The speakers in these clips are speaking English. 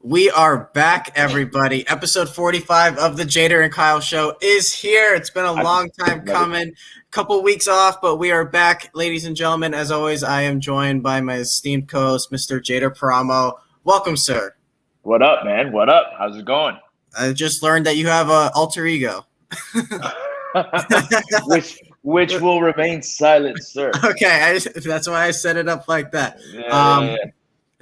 We are back, everybody. Episode 45 of the Jader and Kyle Show is here. It's been a long time coming. Couple weeks off, but we are back, ladies and gentlemen. As always, I am joined by my esteemed co-host, Mr. Jader Paramo. Welcome, sir. What up, man? What up? How's it going? I just learned that you have an alter ego. which will remain silent, sir. Okay, that's why I set it up like that. Yeah.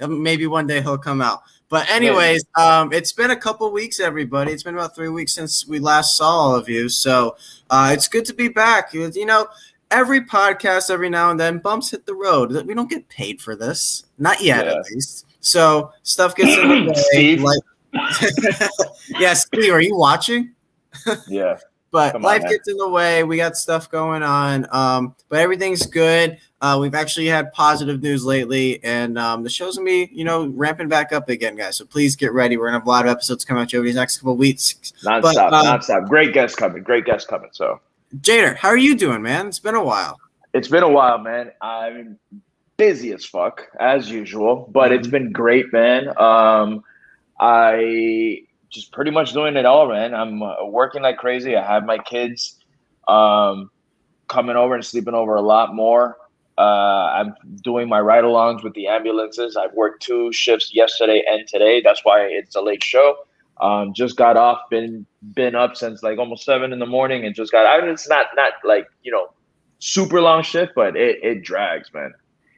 Maybe one day he'll come out. But anyways, it's been a couple weeks, everybody. It's been about 3 weeks since we last saw all of you. So it's good to be back. You know, every podcast, every now and then, bumps hit the road. We don't get paid for this. Not yet, at least. So stuff gets in the way. Steve? Yeah, Steve, are you watching? Yeah. But life gets in the way. We got stuff going on. But everything's good. We've actually had positive news lately, and the show's going to be, ramping back up again, guys. So please get ready. We're going to have a lot of episodes coming out over these next couple of weeks. Nonstop. Great guests coming. So, Jader, how are you doing, man? It's been a while. It's been a while, man. I'm busy as fuck, as usual, but it's been great, man. I just pretty much doing it all, man. I'm working like crazy. I have my kids coming over and sleeping over a lot more. I'm doing my ride-alongs with the ambulances. I've worked 2 shifts yesterday and today. That's why it's a late show. Just got off, been up since like almost 7 in the morning, and just got out. It's not like, super long shift, but it drags, man.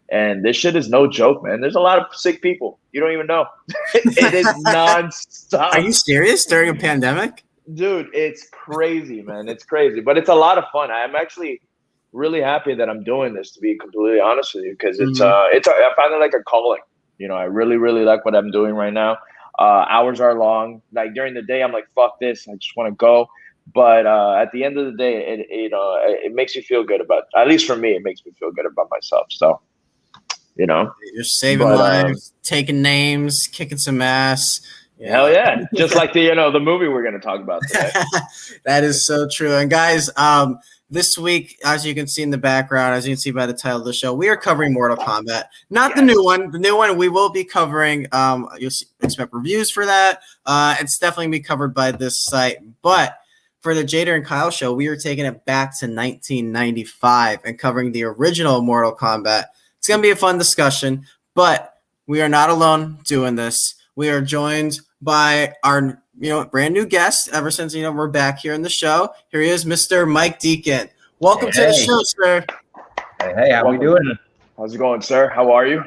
And this shit is no joke, man. There's a lot of sick people. You don't even know. It is nonstop. Are you serious during a pandemic? Dude, it's crazy, man. It's crazy. But it's a lot of fun. I'm actually really happy that I'm doing this, to be completely honest with you, because I find it like a calling. I really, really like what I'm doing right now. Hours are long. Like during the day, I'm like, fuck this. I just want to go. But at the end of the day, it makes you feel good about, at least for me, it makes me feel good about myself. So, you're saving lives, taking names, kicking some ass. Hell yeah. Just like the movie we're going to talk about today. That is so true. And guys, this week, as you can see in the background, as you can see by the title of the show, we are covering Mortal Kombat. Not the new one. The new one we will be covering. You'll expect reviews for that. It's definitely going to be covered by this site. But for the Jader and Kyle show, we are taking it back to 1995 and covering the original Mortal Kombat. It's going to be a fun discussion, but we are not alone doing this. We are joined by our brand new guest ever since we're back here in the show. Here he is, Mr. Mike Deacon. Welcome to the show, sir. Hey, how we doing? How's it going, sir? How are you?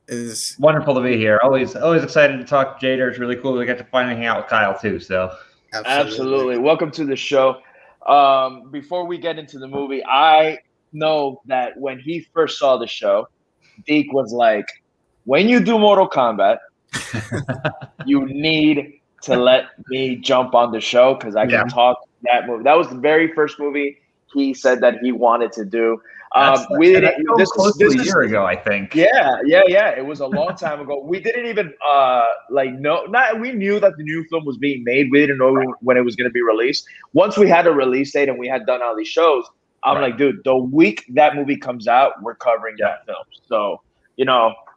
It's wonderful to be here. Always excited to talk Jader. It's really cool. We get to finally hang out with Kyle too. So absolutely. Welcome to the show. Before we get into the movie, I know that when he first saw the show, Deke was like, when you do Mortal Kombat, you need to let me jump on the show because I can talk that movie. That was the very first movie he said that he wanted to do. This was a year ago, I think. Yeah. It was a long time ago. We didn't even we knew that the new film was being made. We didn't know when it was going to be released. Once we had a release date and we had done all these shows, I'm like, dude, the week that movie comes out, we're covering that film. So,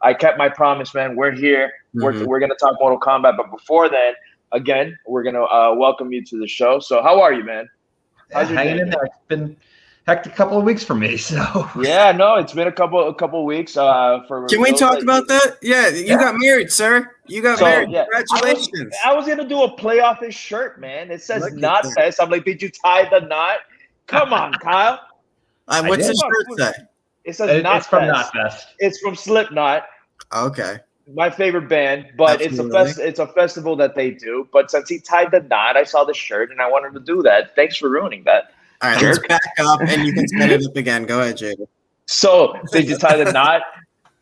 I kept my promise, man. We're here. We're going to talk Mortal Kombat. But before then, again, we're going to welcome you to the show. So how are you, man? How's your hanging in there? It's been hectic couple of weeks for me. So yeah, no, it's been a couple of weeks. Can we talk about that? Yeah, you got married, sir. You got married. Yeah. Congratulations. I was going to do a playoff-ish shirt, man. It says Knot Fest. I'm like, did you tie the knot? Come on, Kyle. What's the shirt say? It says Knot Fest. From Knot Fest. It's from Slipknot. Okay. My favorite band, but it's a festival that they do. But since he tied the knot, I saw the shirt and I wanted to do that. Thanks for ruining that. All right, let's back up and you can set it up again. Go ahead, Jader. So, did you tie the knot,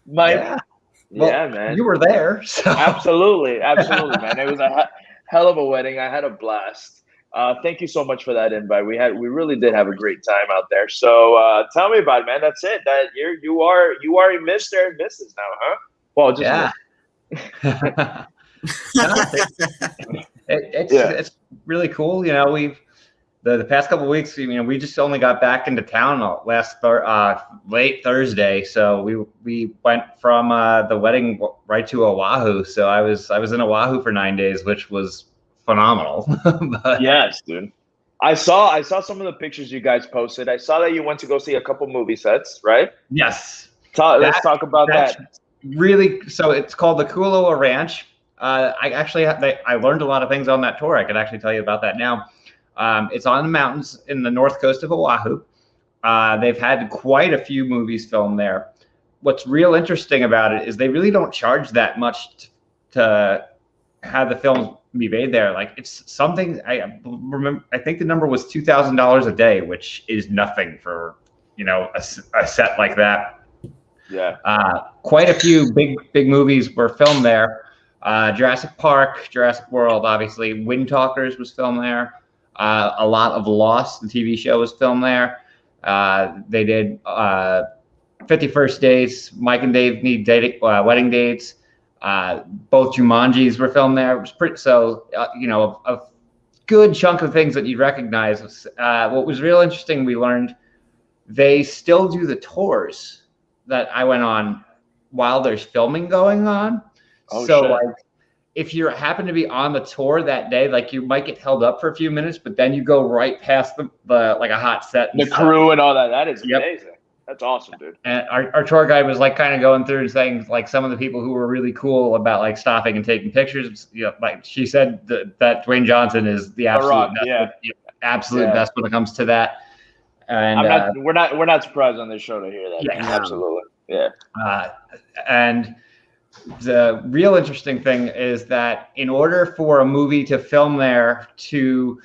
Mike? Yeah, man. You were there. So. Absolutely, man. It was a hell of a wedding. I had a blast. Thank you so much for that invite. We really did have a great time out there. So tell me about it, man. That's it. That you are a Mr. and Mrs. now, huh? Well, just it's really cool. the past couple of weeks, we just only got back into town late Thursday, so we went from the wedding right to Oahu. So I was in Oahu for 9 days, which was phenomenal. But, yes, dude. I saw some of the pictures you guys posted. I saw that you went to go see a couple movie sets, right? Yes. Let's talk about that. Really, so it's called the Kualoa Ranch. I learned a lot of things on that tour. I could actually tell you about that now. It's on the mountains in the north coast of Oahu. They've had quite a few movies filmed there. What's real interesting about it is they really don't charge that much to have the films be made there. Like, it's something I remember. I think the number was $2,000 a day, which is nothing for a set like that. Yeah. Quite a few big movies were filmed there. Jurassic Park, Jurassic World, obviously. Wind Talkers was filmed there. A lot of Lost, the TV show, was filmed there. They did 51st Dates. Mike and Dave Need Wedding Dates. Both Jumanjis were filmed there. It was a good chunk of things that you'd recognize. What was real interesting, we learned they still do the tours that I went on while there's filming going on. Oh, so shit. Like, if you happen to be on the tour that day, like, you might get held up for a few minutes, but then you go right past the like a hot set. The crew and all that. That is amazing. That's awesome, dude. And our tour guide was like kind of going through and saying, like, some of the people who were really cool about like stopping and taking pictures. Like she said that Dwayne Johnson is the absolute best when it comes to that. And we're not surprised on this show to hear that. Yeah, absolutely. Yeah. And the real interesting thing is that in order for a movie to film there to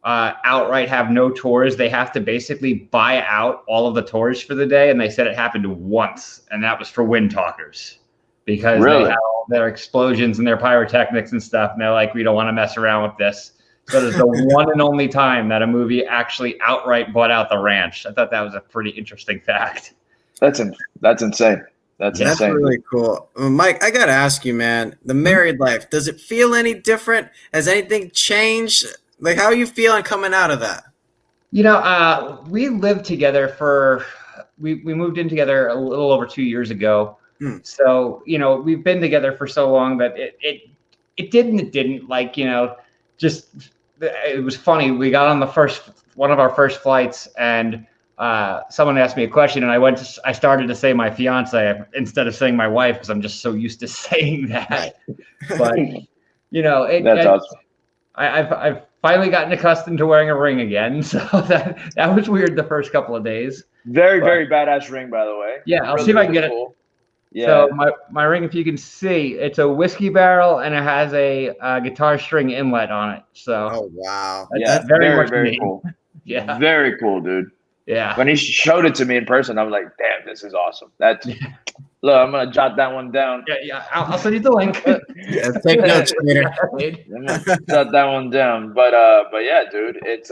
outright have no tours, they have to basically buy out all of the tours for the day. And they said it happened once, and that was for Wind Talkers, because they had all their explosions and their pyrotechnics and stuff. And they're like, we don't want to mess around with this. So it's the one and only time that a movie actually outright bought out the ranch. I thought that was a pretty interesting fact. That's insane. That's insane. Really cool. Mike, I got to ask you, man, the married life, does it feel any different? Has anything changed? Like, how are you feeling coming out of that? We lived together we moved in together a little over 2 years ago. So, we've been together for so long that it didn't like, just, it was funny. We got on one of our first flights, and someone asked me a question, and I started to say my fiance instead of saying my wife, because I'm just so used to saying that. But that's awesome. I've finally gotten accustomed to wearing a ring again, so that was weird the first couple of days. Very badass ring, by the way. Yeah, I'll see if I can get cool. it. Yeah. So my ring, if you can see, it's a whiskey barrel, and it has a guitar string inlet on it. So. Oh wow. That's very cool. Yeah. Very cool, dude. Yeah. When he showed it to me in person, I was like, "Damn, this is awesome." Look, I'm gonna jot that one down. Yeah. I'll send you the link. Take notes later. I'm gonna jot that one down. But yeah, dude, it's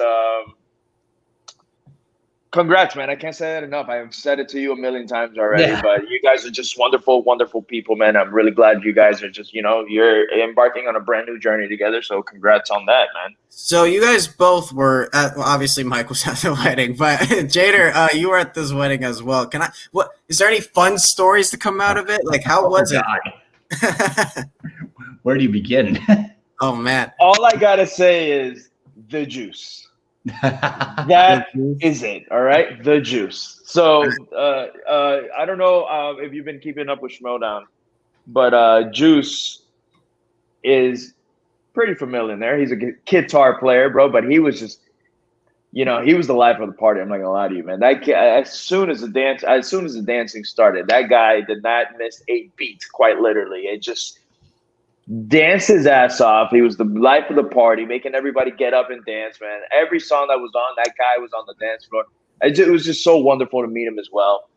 congrats, man. I can't say that enough. I've said it to you a million times already, but you guys are just wonderful, wonderful people, man. I'm really glad you guys are just, you're embarking on a brand new journey together. So congrats on that, man. So you guys both were obviously Mike was at the wedding, but Jader, you were at this wedding as well. Is there any fun stories to come out of it? Like, how was it? Where do you begin? Oh man. All I gotta say is the juice. That is it. All right, the juice. So I don't know if you've been keeping up with Schmodown, but Juice is pretty familiar there. He's a guitar player, bro, but he was just, he was the life of the party. I'm not gonna lie to you, man. That kid, as soon as the dancing started, that guy did not miss 8 beats, quite literally. It just danced his ass off. He was the life of the party, making everybody get up and dance, man. Every song that was on, that guy was on the dance floor. It was just so wonderful to meet him as well.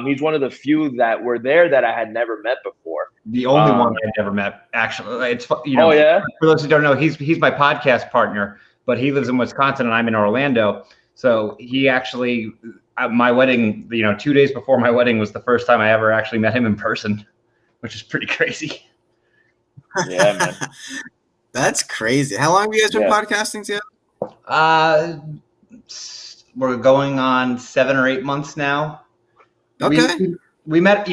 He's one of the few that were there that I had never met before. The only one I'd never met, actually. It's oh yeah. For those who don't know, he's my podcast partner, but he lives in Wisconsin and I'm in Orlando. So he actually, at my wedding, 2 days before my wedding was the first time I ever actually met him in person, which is pretty crazy. Yeah, man. That's crazy. How long have you guys been podcasting together? We're going on 7 or 8 months now. Okay. We met,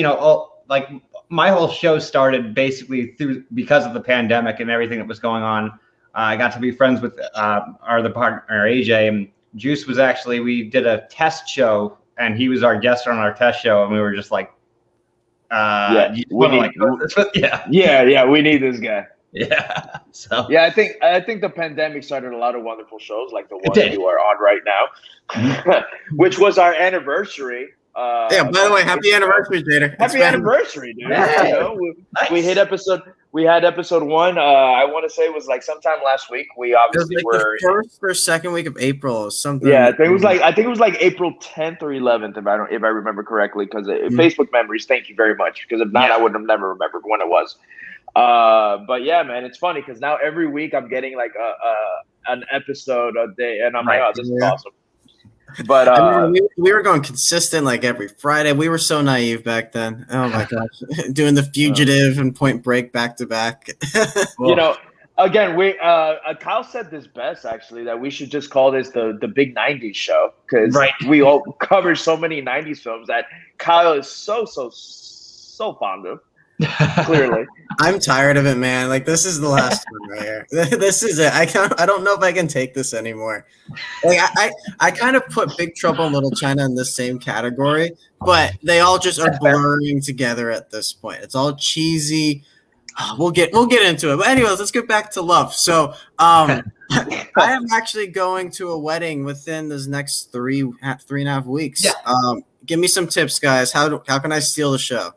like my whole show started basically because of the pandemic and everything that was going on. I got to be friends with the partner AJ, and Juice was actually, we did a test show and he was our guest on our test show, and we were just like, we need this guy. Yeah. So yeah, I think the pandemic started a lot of wonderful shows like the one you are on right now, which was our anniversary. By the way, happy anniversary, Jader. Happy anniversary, dude. Hey, nice. We had episode 1. I want to say it was like sometime last week. We obviously were the first or second week of April or something. Yeah, I think it was like April 10th or 11th if I remember correctly. Because Facebook memories, thank you very much. Because if not, I would have never remembered when it was. But yeah, man, it's funny because now every week I'm getting like an episode a day, and I'm like, oh, this is awesome. But we were going consistent like every Friday. We were so naive back then. Oh my gosh, doing The Fugitive and Point Break back to back. Again, we Kyle said this best actually, that we should just call this the big 90s show, because we all cover so many 90s films that Kyle is so fond of. Clearly, I'm tired of it, man. Like, this is the last one right here. This is it. I don't know if I can take this anymore. Like, I kind of put Big Trouble in Little China in the same category, but they all just are blurring together at this point. It's all cheesy. We'll get into it. But anyways, let's get back to love. So, I am actually going to a wedding within this next 3.5 weeks. Yeah. Give me some tips, guys. How can I steal the show?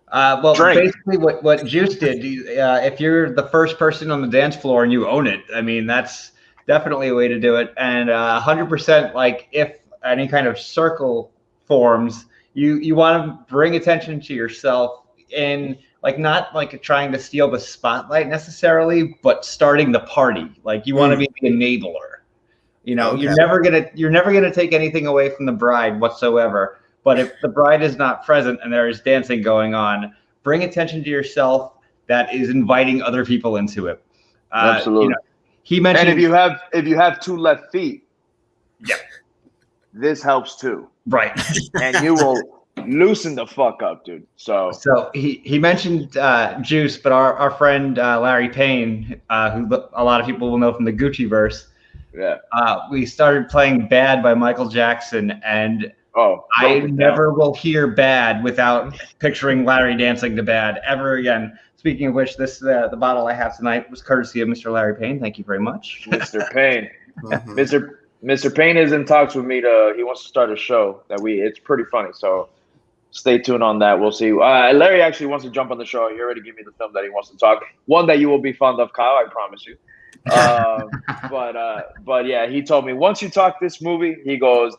Basically what Juice did, if you're the first person on the dance floor and you own it, I mean, that's definitely a way to do it. And 100%, like, if any kind of circle forms, you want to bring attention to yourself in, like, not like trying to steal the spotlight necessarily, but starting the party. Like, you want to be the enabler. You're never gonna take anything away from the bride whatsoever. But if the bride is not present and there is dancing going on, bring attention to yourself that is inviting other people into it. Absolutely. He mentioned, and if you have 2 left feet, this helps too. Right. And you will loosen the fuck up, dude. So he mentioned Juice, but our friend Larry Payne, who a lot of people will know from the Gucci verse. Yeah. We started playing Bad by Michael Jackson, and I never will hear Bad without picturing Larry dancing to Bad ever again. Speaking of which, this the bottle I have tonight was courtesy of Mr. Larry Payne. Thank you very much. Mr. Payne. Mr. Payne is in talks with me he wants to start a show it's pretty funny. So stay tuned on that. We'll see. Larry actually wants to jump on the show. He already gave me the film that he wants to talk. One that you will be fond of, Kyle, I promise you. But yeah, he told me once you talk this movie, he goes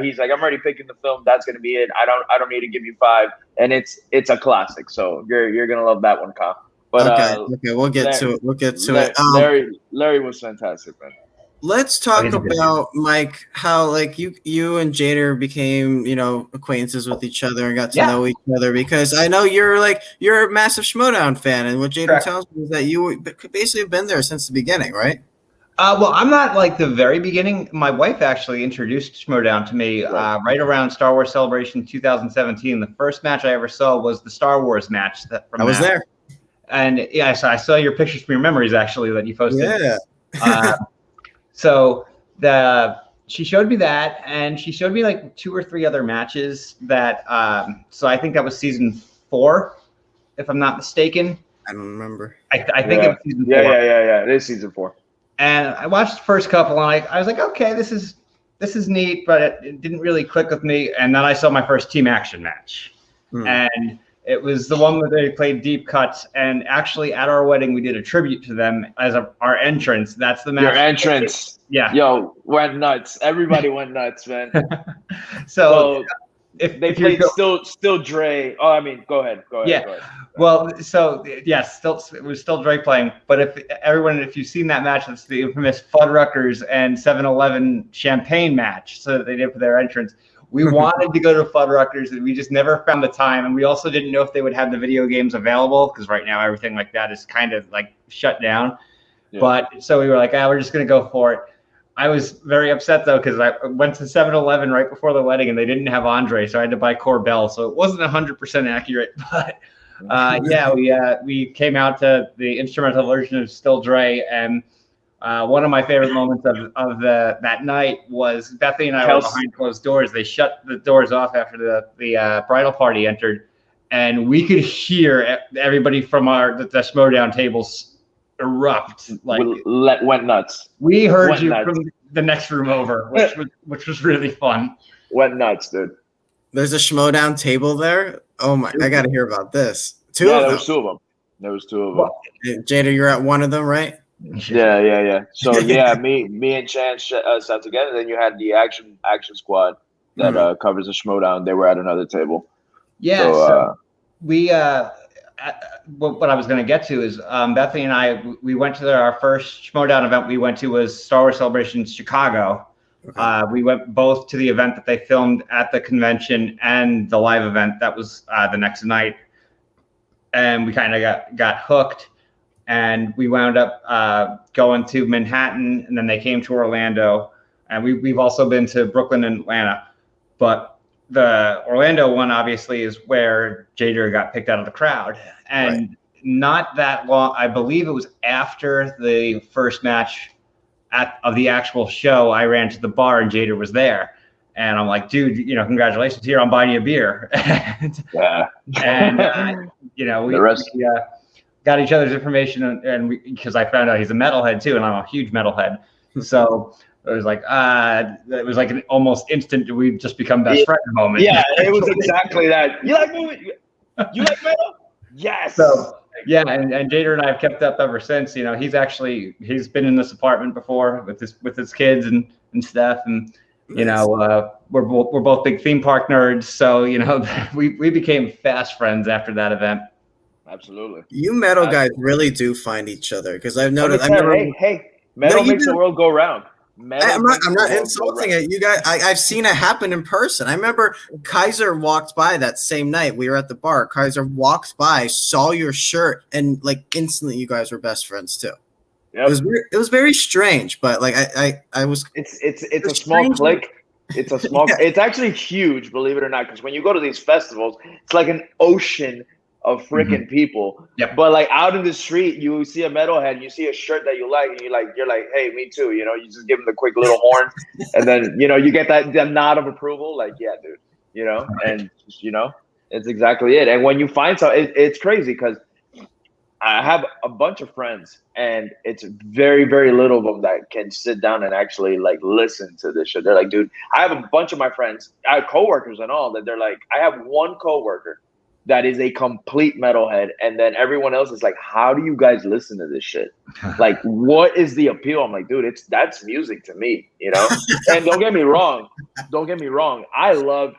he's like, I'm already picking the film. That's gonna be it. I don't need to give you 5, and it's a classic. So you're gonna love that one, Kyle. But okay, we'll get to it. Larry was fantastic, man. Let's talk about, Mike, how like you and Jader became, acquaintances with each other and got to know each other, because I know you're a massive Schmodown fan, and what Jader tells me is that you basically have been there since the beginning, right? Well, I'm not like the very beginning. My wife actually introduced Schmodown to me right around Star Wars Celebration 2017. The first match I ever saw was the Star Wars match. I was there. And yeah, so I saw your pictures from your memories actually that you posted. Yeah. So she showed me that, and she showed me like 2 or 3 other matches that. So I think that was season 4, if I'm not mistaken. I don't remember. I think it was season 4. Yeah. It is season 4. And I watched the first couple, and I was like, okay, this is neat, but it didn't really click with me. And then I saw my first team action match, and it was the one where they played Deep Cuts. And actually, at our wedding, we did a tribute to them as our entrance. That's the match. Your entrance. Yeah. Yo, went nuts. Everybody went nuts, man. So if they played still Dre. Oh, I mean, go ahead. Yeah. Go ahead. Well, so yes, it was still Dre playing. But if you've seen that match, it's the infamous Fuddruckers and 7-Eleven champagne match. So that they did for their entrance. We wanted to go to Fuddruckers, and we just never found the time. And we also didn't know if they would have the video games available, because right now everything like that is kind of like shut down. Yeah. But so we were like, we're just going to go for it. I was very upset though because I went to 7-Eleven right before the wedding and they didn't have Andre, so I had to buy Corbell. So it wasn't 100% accurate, but we came out to the instrumental version of Still Dre, and one of my favorite moments of that night was Bethany and I were behind closed doors. They shut the doors off after the bridal party entered, and we could hear everybody from the Schmodown tables erupt, like went nuts. We heard you from the next room over, which was really fun. Went nuts, dude. There's a Schmodown table there. Oh my! I got to hear about this. There was two of them. There was two of them. Jader, you're at one of them, right? Yeah. So me and Chan sat together. Then you had the action squad that covers the Schmodown. They were at another table. Yeah. So we. What I was going to get to is Bethany and I, we went to our first Schmodown event we went to was Star Wars Celebration Chicago. Okay. We went both to the event that they filmed at the convention and the live event that was the next night. And we kind of got hooked, and we wound up going to Manhattan, and then they came to Orlando, and we've also been to Brooklyn and Atlanta. But the Orlando one obviously is where Jader got picked out of the crowd, and not that long. I believe it was after the first match of the actual show. I ran to the bar and Jader was there, and I'm like, dude, congratulations! Here, I'm buying you a beer. We got each other's information, and because I found out he's a metalhead too, and I'm a huge metalhead, so. It was like an almost instant we've just become best friend moment. Yeah, it was exactly that. You like movie? You like metal? Yes. So yeah, and Jader and I have kept up ever since. He's been in this apartment before with his kids and stuff, and we're both big theme park nerds. So we became fast friends after that event. Absolutely. You metal guys really do find each other, because I've noticed. Metal makes the world go round. I'm not insulting it. You guys, I've seen it happen in person. I remember Kaiser walked by that same night. We were at the bar. Kaiser walked by, saw your shirt, and like instantly, you guys were best friends too. Yep. It was very strange, but like I was. It's a small clique. It's a small. Yeah. It's actually huge, believe it or not. Because when you go to these festivals, it's like an ocean of freaking people. Yep. But like out in the street, you see a metalhead, you see a shirt that you like, and you're like, hey, me too. You just give them the quick little horn, and then you get that nod of approval, like, yeah, dude. And it's exactly it. And when you find something, it's crazy because I have a bunch of friends, and it's very, very little of them that can sit down and actually like listen to this shit. They're like, dude, I have a bunch of my friends, I have coworkers and all, that they're like, I have one coworker that is a complete metalhead, and then everyone else is like, how do you guys listen to this shit? Like, what is the appeal? I'm like, dude, that's music to me, And don't get me wrong, I love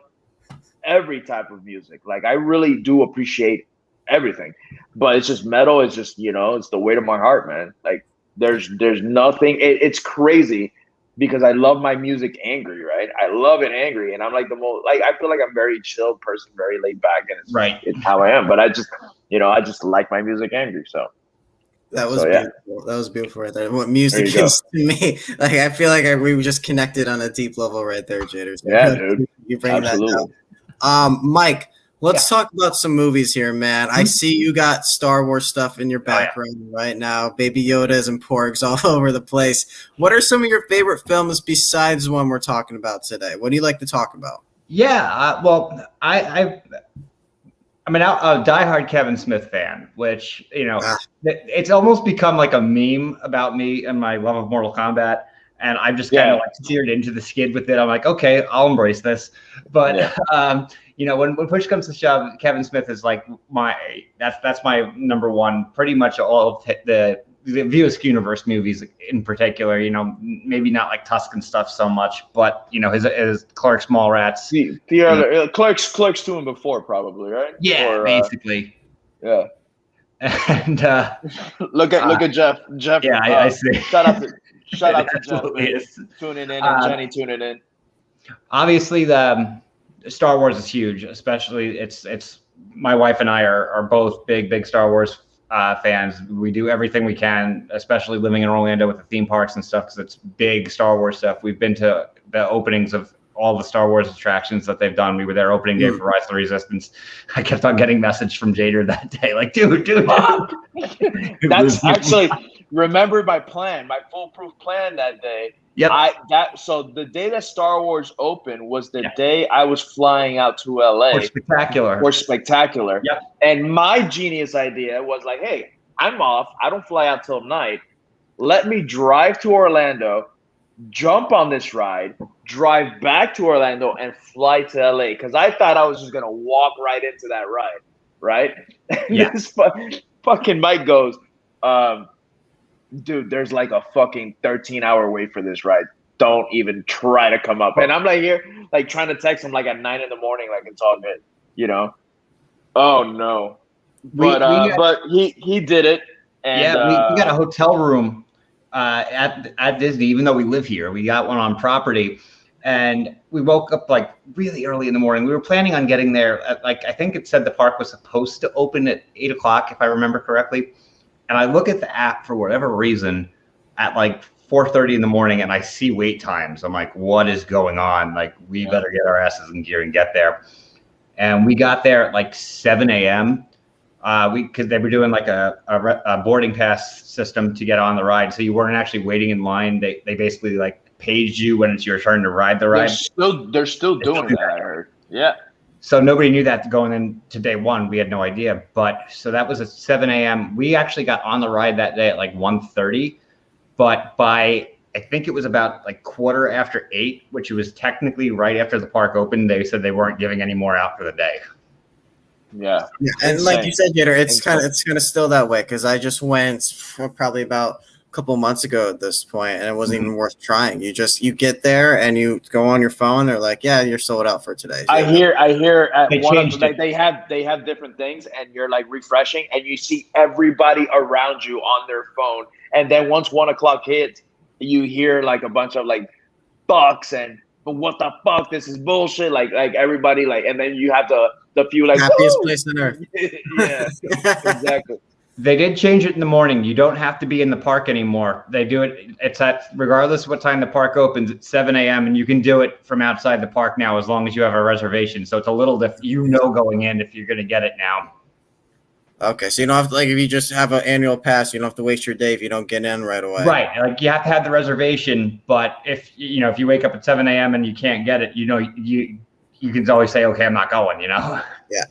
every type of music. Like, I really do appreciate everything, but it's just metal. It's just it's the weight of my heart, man. Like, there's nothing. It's crazy. Because I love my music angry, right? I love it angry, and I'm like the most I feel like I'm a very chill person, very laid back, and it's how I am. But I just like my music angry. So that was beautiful. That was beautiful right there. What music is to me, like I feel like we just connected on a deep level right there, Jader. So yeah, dude. You bring that down. Mike, let's talk about some movies here, man. I see you got Star Wars stuff in your background right now. Baby Yodas and Porgs all over the place. What are some of your favorite films besides the one we're talking about today? What do you like to talk about? Yeah, well, I'm a diehard Kevin Smith fan, which, it's almost become like a meme about me and my love of Mortal Kombat. And I'm just kind of like steered into the skid with it. I'm like, okay, I'll embrace this. But when push comes to shove, Kevin Smith is like that's my number one. Pretty much all of the View Universe movies in particular. Maybe not like Tuscan stuff so much, but his Clerks, Mallrats. The other Clerks 2 and before probably, right? Yeah, basically. Yeah. And look at Jeff. Jeff. Yeah, I see. Shout out to Jeff, man. Tuning in, and Jenny tuning in. Obviously, the Star Wars is huge. Especially, it's my wife and I are both big Star Wars fans. We do everything we can, especially living in Orlando with the theme parks and stuff, because it's big Star Wars stuff. We've been to the openings of all the Star Wars attractions that they've done. We were there opening day for Rise of the Resistance. I kept on getting message from Jader that day, like, dude. That's actually, remember my plan, my foolproof plan that day. Yep. So the day that Star Wars opened was the day I was flying out to LA for Spectacular. Yep. And my genius idea was like, hey, I'm off. I don't fly out till night. Let me drive to Orlando, jump on this ride, drive back to Orlando, and fly to LA. Because I thought I was just gonna walk right into that ride, right? Yeah. This fucking Mike goes, dude, there's like a fucking 13-hour wait for this ride. Don't even try to come up. And I'm like here, like trying to text him like at 9 a.m, like it's all good, you know? Oh no. But he did it. And we got a hotel room at Disney, even though we live here. We got one on property. And we woke up like really early in the morning. We were planning on getting there at I think it said the park was supposed to open at 8 o'clock, if I remember correctly. And I look at the app for whatever reason at like 4:30 in the morning, and I see wait times. I'm like, what is going on? Like, we better get our asses in gear and get there. And we got there at like 7 a.m. Because they were doing like a boarding pass system to get on the ride, so you weren't actually waiting in line. They basically like paged you when it's your turn to ride the ride. They're still doing that. I heard. Yeah. So nobody knew that going into day one. We had no idea. But so that was at 7 a.m. We actually got on the ride that day at like 1:30. But by, I think it was about like 8:15, which was technically right after the park opened, they said they weren't giving any more out for the day. Yeah. And insane. Like you said, Jader, it's kind of still that way, because I just went probably about a couple months ago at this point, and it wasn't even worth trying. You get there and you go on your phone. They're like, yeah, you're sold out for today. I hear at one of them, like, they have different things, and you're like refreshing, and you see everybody around you on their phone. And then once 1 o'clock hits, you hear like a bunch of like bucks and but what the fuck, this is bullshit. Like everybody like, and then you have the few like happiest place on earth. Yeah, exactly. They did change it in the morning. You don't have to be in the park anymore. They do it. It's at, regardless of what time the park opens, at 7 a.m. and you can do it from outside the park now as long as you have a reservation. So it's a little different. You know, going in if you're going to get it now. Okay, so you don't have to, like, if you just have an annual pass, you don't have to waste your day if you don't get in right away. Right, like you have to have the reservation. But if you wake up at 7 a.m. and you can't get it, you can always say, okay, I'm not going. Yeah,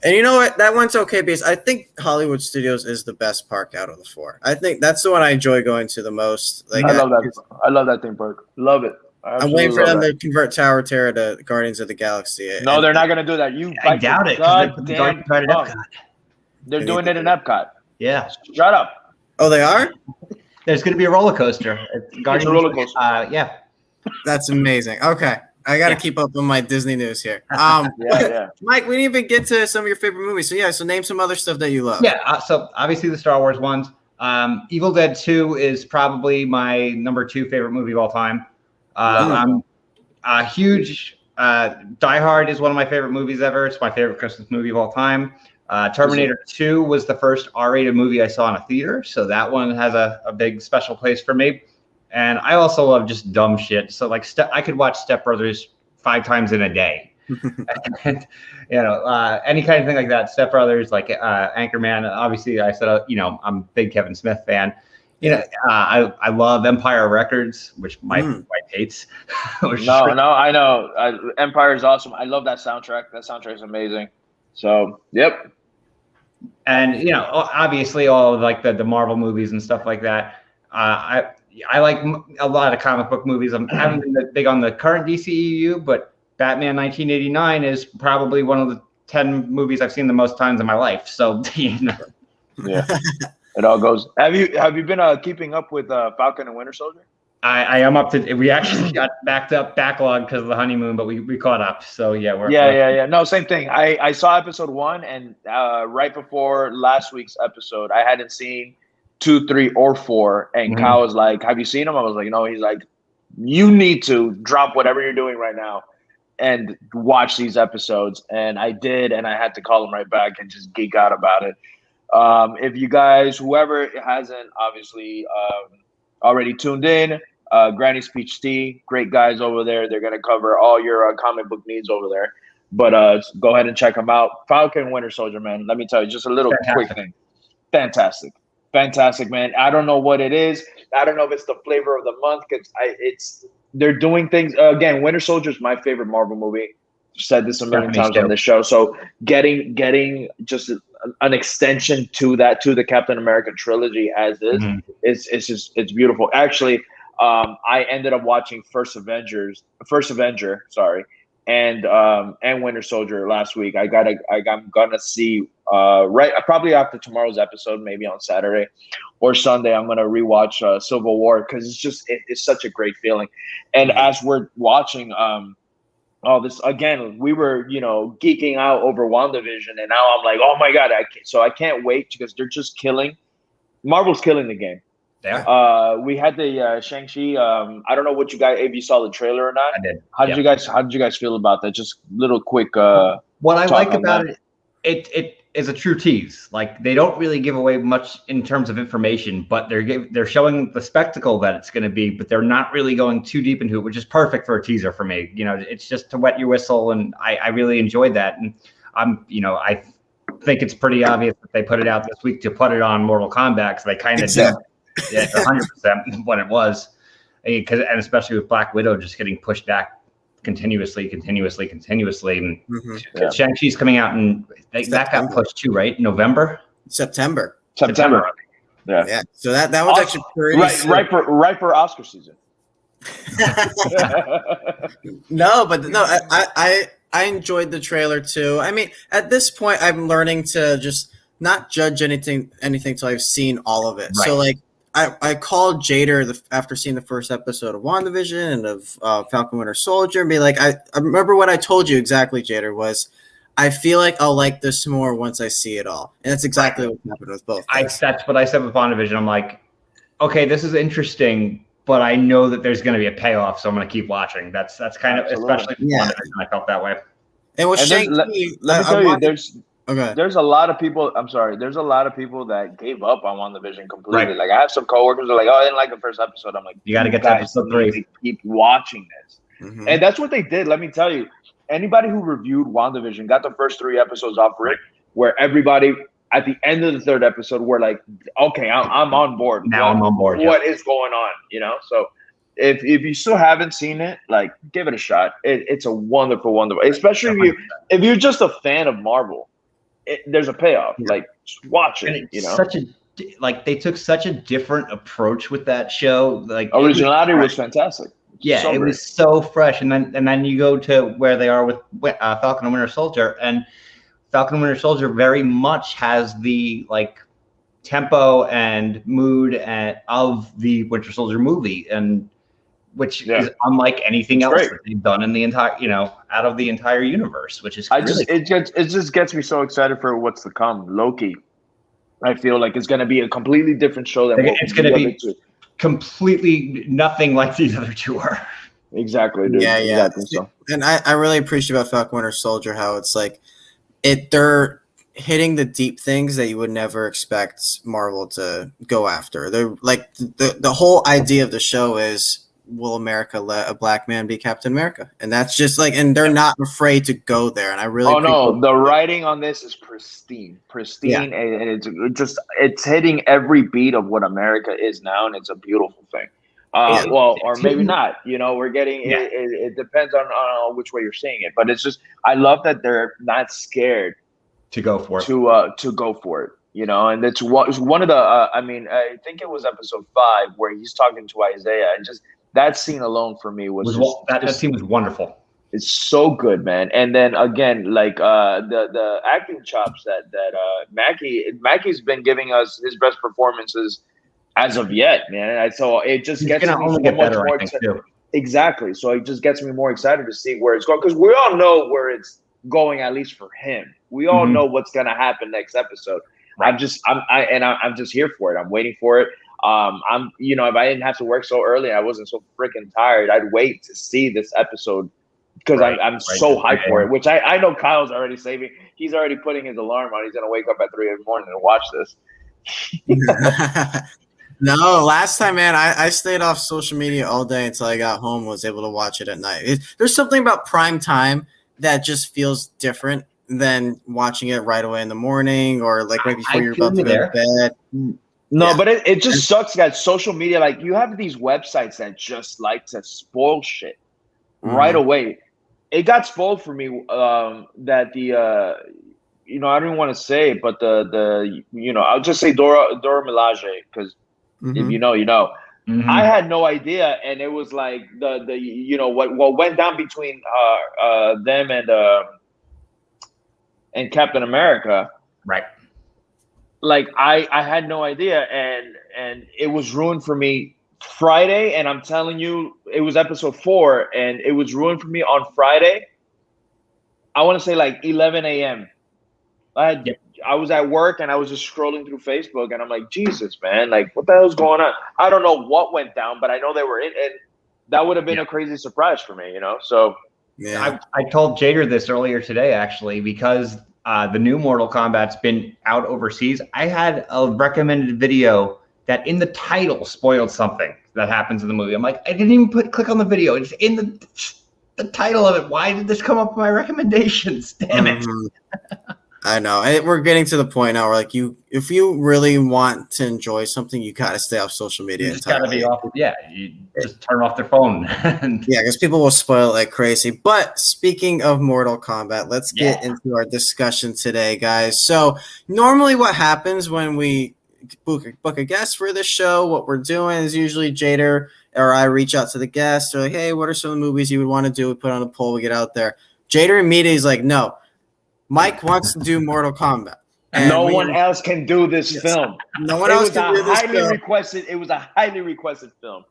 and you know what? That one's okay because I think Hollywood Studios is the best park out of the four. I think that's the one I enjoy going to the most. Like, I love that. I love that theme park. Love it. I'm waiting for them to convert Tower Terror to Guardians of the Galaxy. No, they're not going to do that. I doubt it. They're doing it in Epcot. Yeah. Shut up. Oh, they are? There's going to be a roller coaster. It's a roller coaster. Yeah. That's amazing. Okay. I got to keep up with my Disney news here. Yeah. Mike, we didn't even get to some of your favorite movies. So name some other stuff that you love. Yeah. So obviously the Star Wars ones. Evil Dead 2 is probably my number 2 favorite movie of all time. I'm a huge Die Hard is one of my favorite movies ever. It's my favorite Christmas movie of all time. Terminator 2 was the first R-rated movie I saw in a theater, so that one has a big special place for me. And I also love just dumb shit. So like I could watch Step Brothers 5 times in a day. And, any kind of thing like that. Step Brothers, like Anchorman. Obviously, I said I'm a big Kevin Smith fan. I love Empire Records, which my wife hates. No, I know. Empire is awesome. I love that soundtrack. That soundtrack is amazing. So, yep. And obviously all of like the Marvel movies and stuff like that. I like a lot of comic book movies. I haven't been that big on the current DCEU, but Batman 1989 is probably one of the 10 movies I've seen the most times in my life. So yeah, it all goes. Have you been keeping up with Falcon and Winter Soldier? I am up to. We actually got backed up backlog because of the honeymoon, but we caught up. So yeah, we're No, same thing. I saw episode 1, and right before last week's episode, I hadn't seen 2, 3, or 4. And Kyle was like, "Have you seen them?" I was like, "No." He's like, "You need to drop whatever you're doing right now and watch these episodes." And I did, and I had to call him right back and just geek out about it. If you guys, whoever hasn't obviously already tuned in, Granny Speech Tea, great guys over there. They're gonna cover all your comic book needs over there. But go ahead and check them out. Falcon Winter Soldier, man. Let me tell you, just a little quick thing. Fantastic, man. I don't know what it is. I don't know if it's the flavor of the month because they're doing things again. Winter Soldier is my favorite Marvel movie. I've said this a million times on this show. So getting just an extension to the Captain America trilogy as is, it's beautiful. Actually, I ended up watching First Avenger, and Winter Soldier last week. I'm gonna see probably after tomorrow's episode, maybe on Saturday or Sunday. I'm gonna rewatch Civil War because it's such a great feeling. And as we're watching this again, we were geeking out over WandaVision, and now I'm like, oh my god! I can't wait because they're just killing. Marvel's killing the game. Yeah. We had the Shang-Chi. I don't know if you saw the trailer or not. I did. How did you guys feel about that? Just little quick. What I like about it is a true tease. Like they don't really give away much in terms of information, but they're showing the spectacle that it's going to be, but they're not really going too deep into it, which is perfect for a teaser for me. It's just to wet your whistle, and I really enjoyed that. And I think it's pretty obvious that they put it out this week to put it on Mortal Kombat because they kind of did. Yeah, it's 100% what it was, and especially with Black Widow just getting pushed back continuously. And Shang-Chi's coming out, and that got pushed too, right? September. Yeah. So that was actually pretty right for Oscar season. No, I enjoyed the trailer too. I mean, at this point, I'm learning to just not judge anything till I've seen all of it. Right. So like. I called Jader after seeing the first episode of WandaVision and of Falcon Winter Soldier and be like, I remember what I told you exactly, Jader, was I feel like I'll like this more once I see it all. And that's exactly what happened with both. That's what I said with WandaVision. I'm like, okay, this is interesting, but I know that there's going to be a payoff, so I'm going to keep watching. That's kind of, especially with WandaVision, I felt that way. And with Shang-Chi, let me tell you, there's a lot of people. I'm sorry. There's a lot of people that gave up on WandaVision completely. Right. Like I have some coworkers that are like, "Oh, I didn't like the first episode." I'm like, "You got to get to episode 3. Keep watching this." And that's what they did. Let me tell you, anybody who reviewed WandaVision got the first 3 episodes off rip, where everybody at the end of the 3rd episode were like, "Okay, I'm on board." I'm on board. What is going on? So. If you still haven't seen it, like give it a shot. It's a wonderful, especially if you're just a fan of Marvel. There's a payoff. Like just watch it. They took such a different approach with that show. Like originality was fantastic. Yeah, it was so fresh. And then you go to where they are with Falcon and Winter Soldier, and Falcon and Winter Soldier very much has the tempo and mood of the Winter Soldier movie, and which is unlike anything else that they've done in the entire, out of the entire universe, which is it just gets me so excited for what's to come. Loki, I feel like it's going to be a completely different show than it's going to be completely nothing like these other 2 are. Exactly, dude. Yeah. Exactly, so. And I really appreciate about Falcon Winter Soldier how it's like they're hitting the deep things that you would never expect Marvel to go after. They're like the whole idea of the show is, will America let a black man be Captain America? And that's just and they're not afraid to go there. And I really the writing on this is pristine, and it's hitting every beat of what America is now, and it's a beautiful thing. Or maybe not. We're getting it depends on which way you're seeing it, but it's just I love that they're not scared to go for it. To go for it. And it's one of the. I think it was episode 5 where he's talking to Isaiah, and just. That scene alone for me that scene was wonderful. It's so good, man. And then again, the acting chops that Mackey's been giving us his best performances as of yet, man. So it just gets me only get better, I think, too. Exactly. So it just gets me more excited to see where it's going because we all know where it's going, at least for him. We all know what's gonna happen next episode. Right. I'm just here for it. I'm waiting for it. If I didn't have to work so early, I wasn't so freaking tired, I'd wait to see this episode because I'm so hyped for it. Which I know Kyle's already saving. He's already putting his alarm on. He's gonna wake up at 3 in the morning and watch this. No, last time, man, I stayed off social media all day until I got home and was able to watch it at night. There's something about prime time that just feels different than watching it right away in the morning or like right before you're about to go to bed. No, but it just sucks, guys. Social media, like you have these websites that just like to spoil shit right away. It got spoiled for me that the I don't even want to say it, but the I'll just say Dora Milaje because if you know, you know. I had no idea, and it was like the what went down between them and Captain America. Right. Like I had no idea, and it was ruined for me Friday, and I'm telling you, it was episode 4, and it was ruined for me on Friday. I want to say like 11 a.m. I was at work and I was just scrolling through Facebook, and I'm like, Jesus, man, like what the hell's going on? I don't know what went down, but I know they were in it. That would have been a crazy surprise for me, So yeah, I told Jader this earlier today, actually, because the new Mortal Kombat's been out overseas. I had a recommended video that in the title spoiled something that happens in the movie. I'm like, I didn't even click on the video. It's in the title of it. Why did this come up in my recommendations? Damn it. I know. We're getting to the point now where like if you really want to enjoy something, you got to stay off social media. You just got to be off. Yeah, you just turn off their phone. Yeah, because people will spoil it like crazy. But speaking of Mortal Kombat, let's get into our discussion today, guys. So normally what happens when we book a guest for this show, what we're doing is usually Jader or I reach out to the guest. They're like, hey, what are some of the movies you would want to do? We put on a poll, we get out there. Jader immediately is like, no. Mike wants to do Mortal Kombat. And no one else can do this film. No one else can do this film. It was a highly requested film.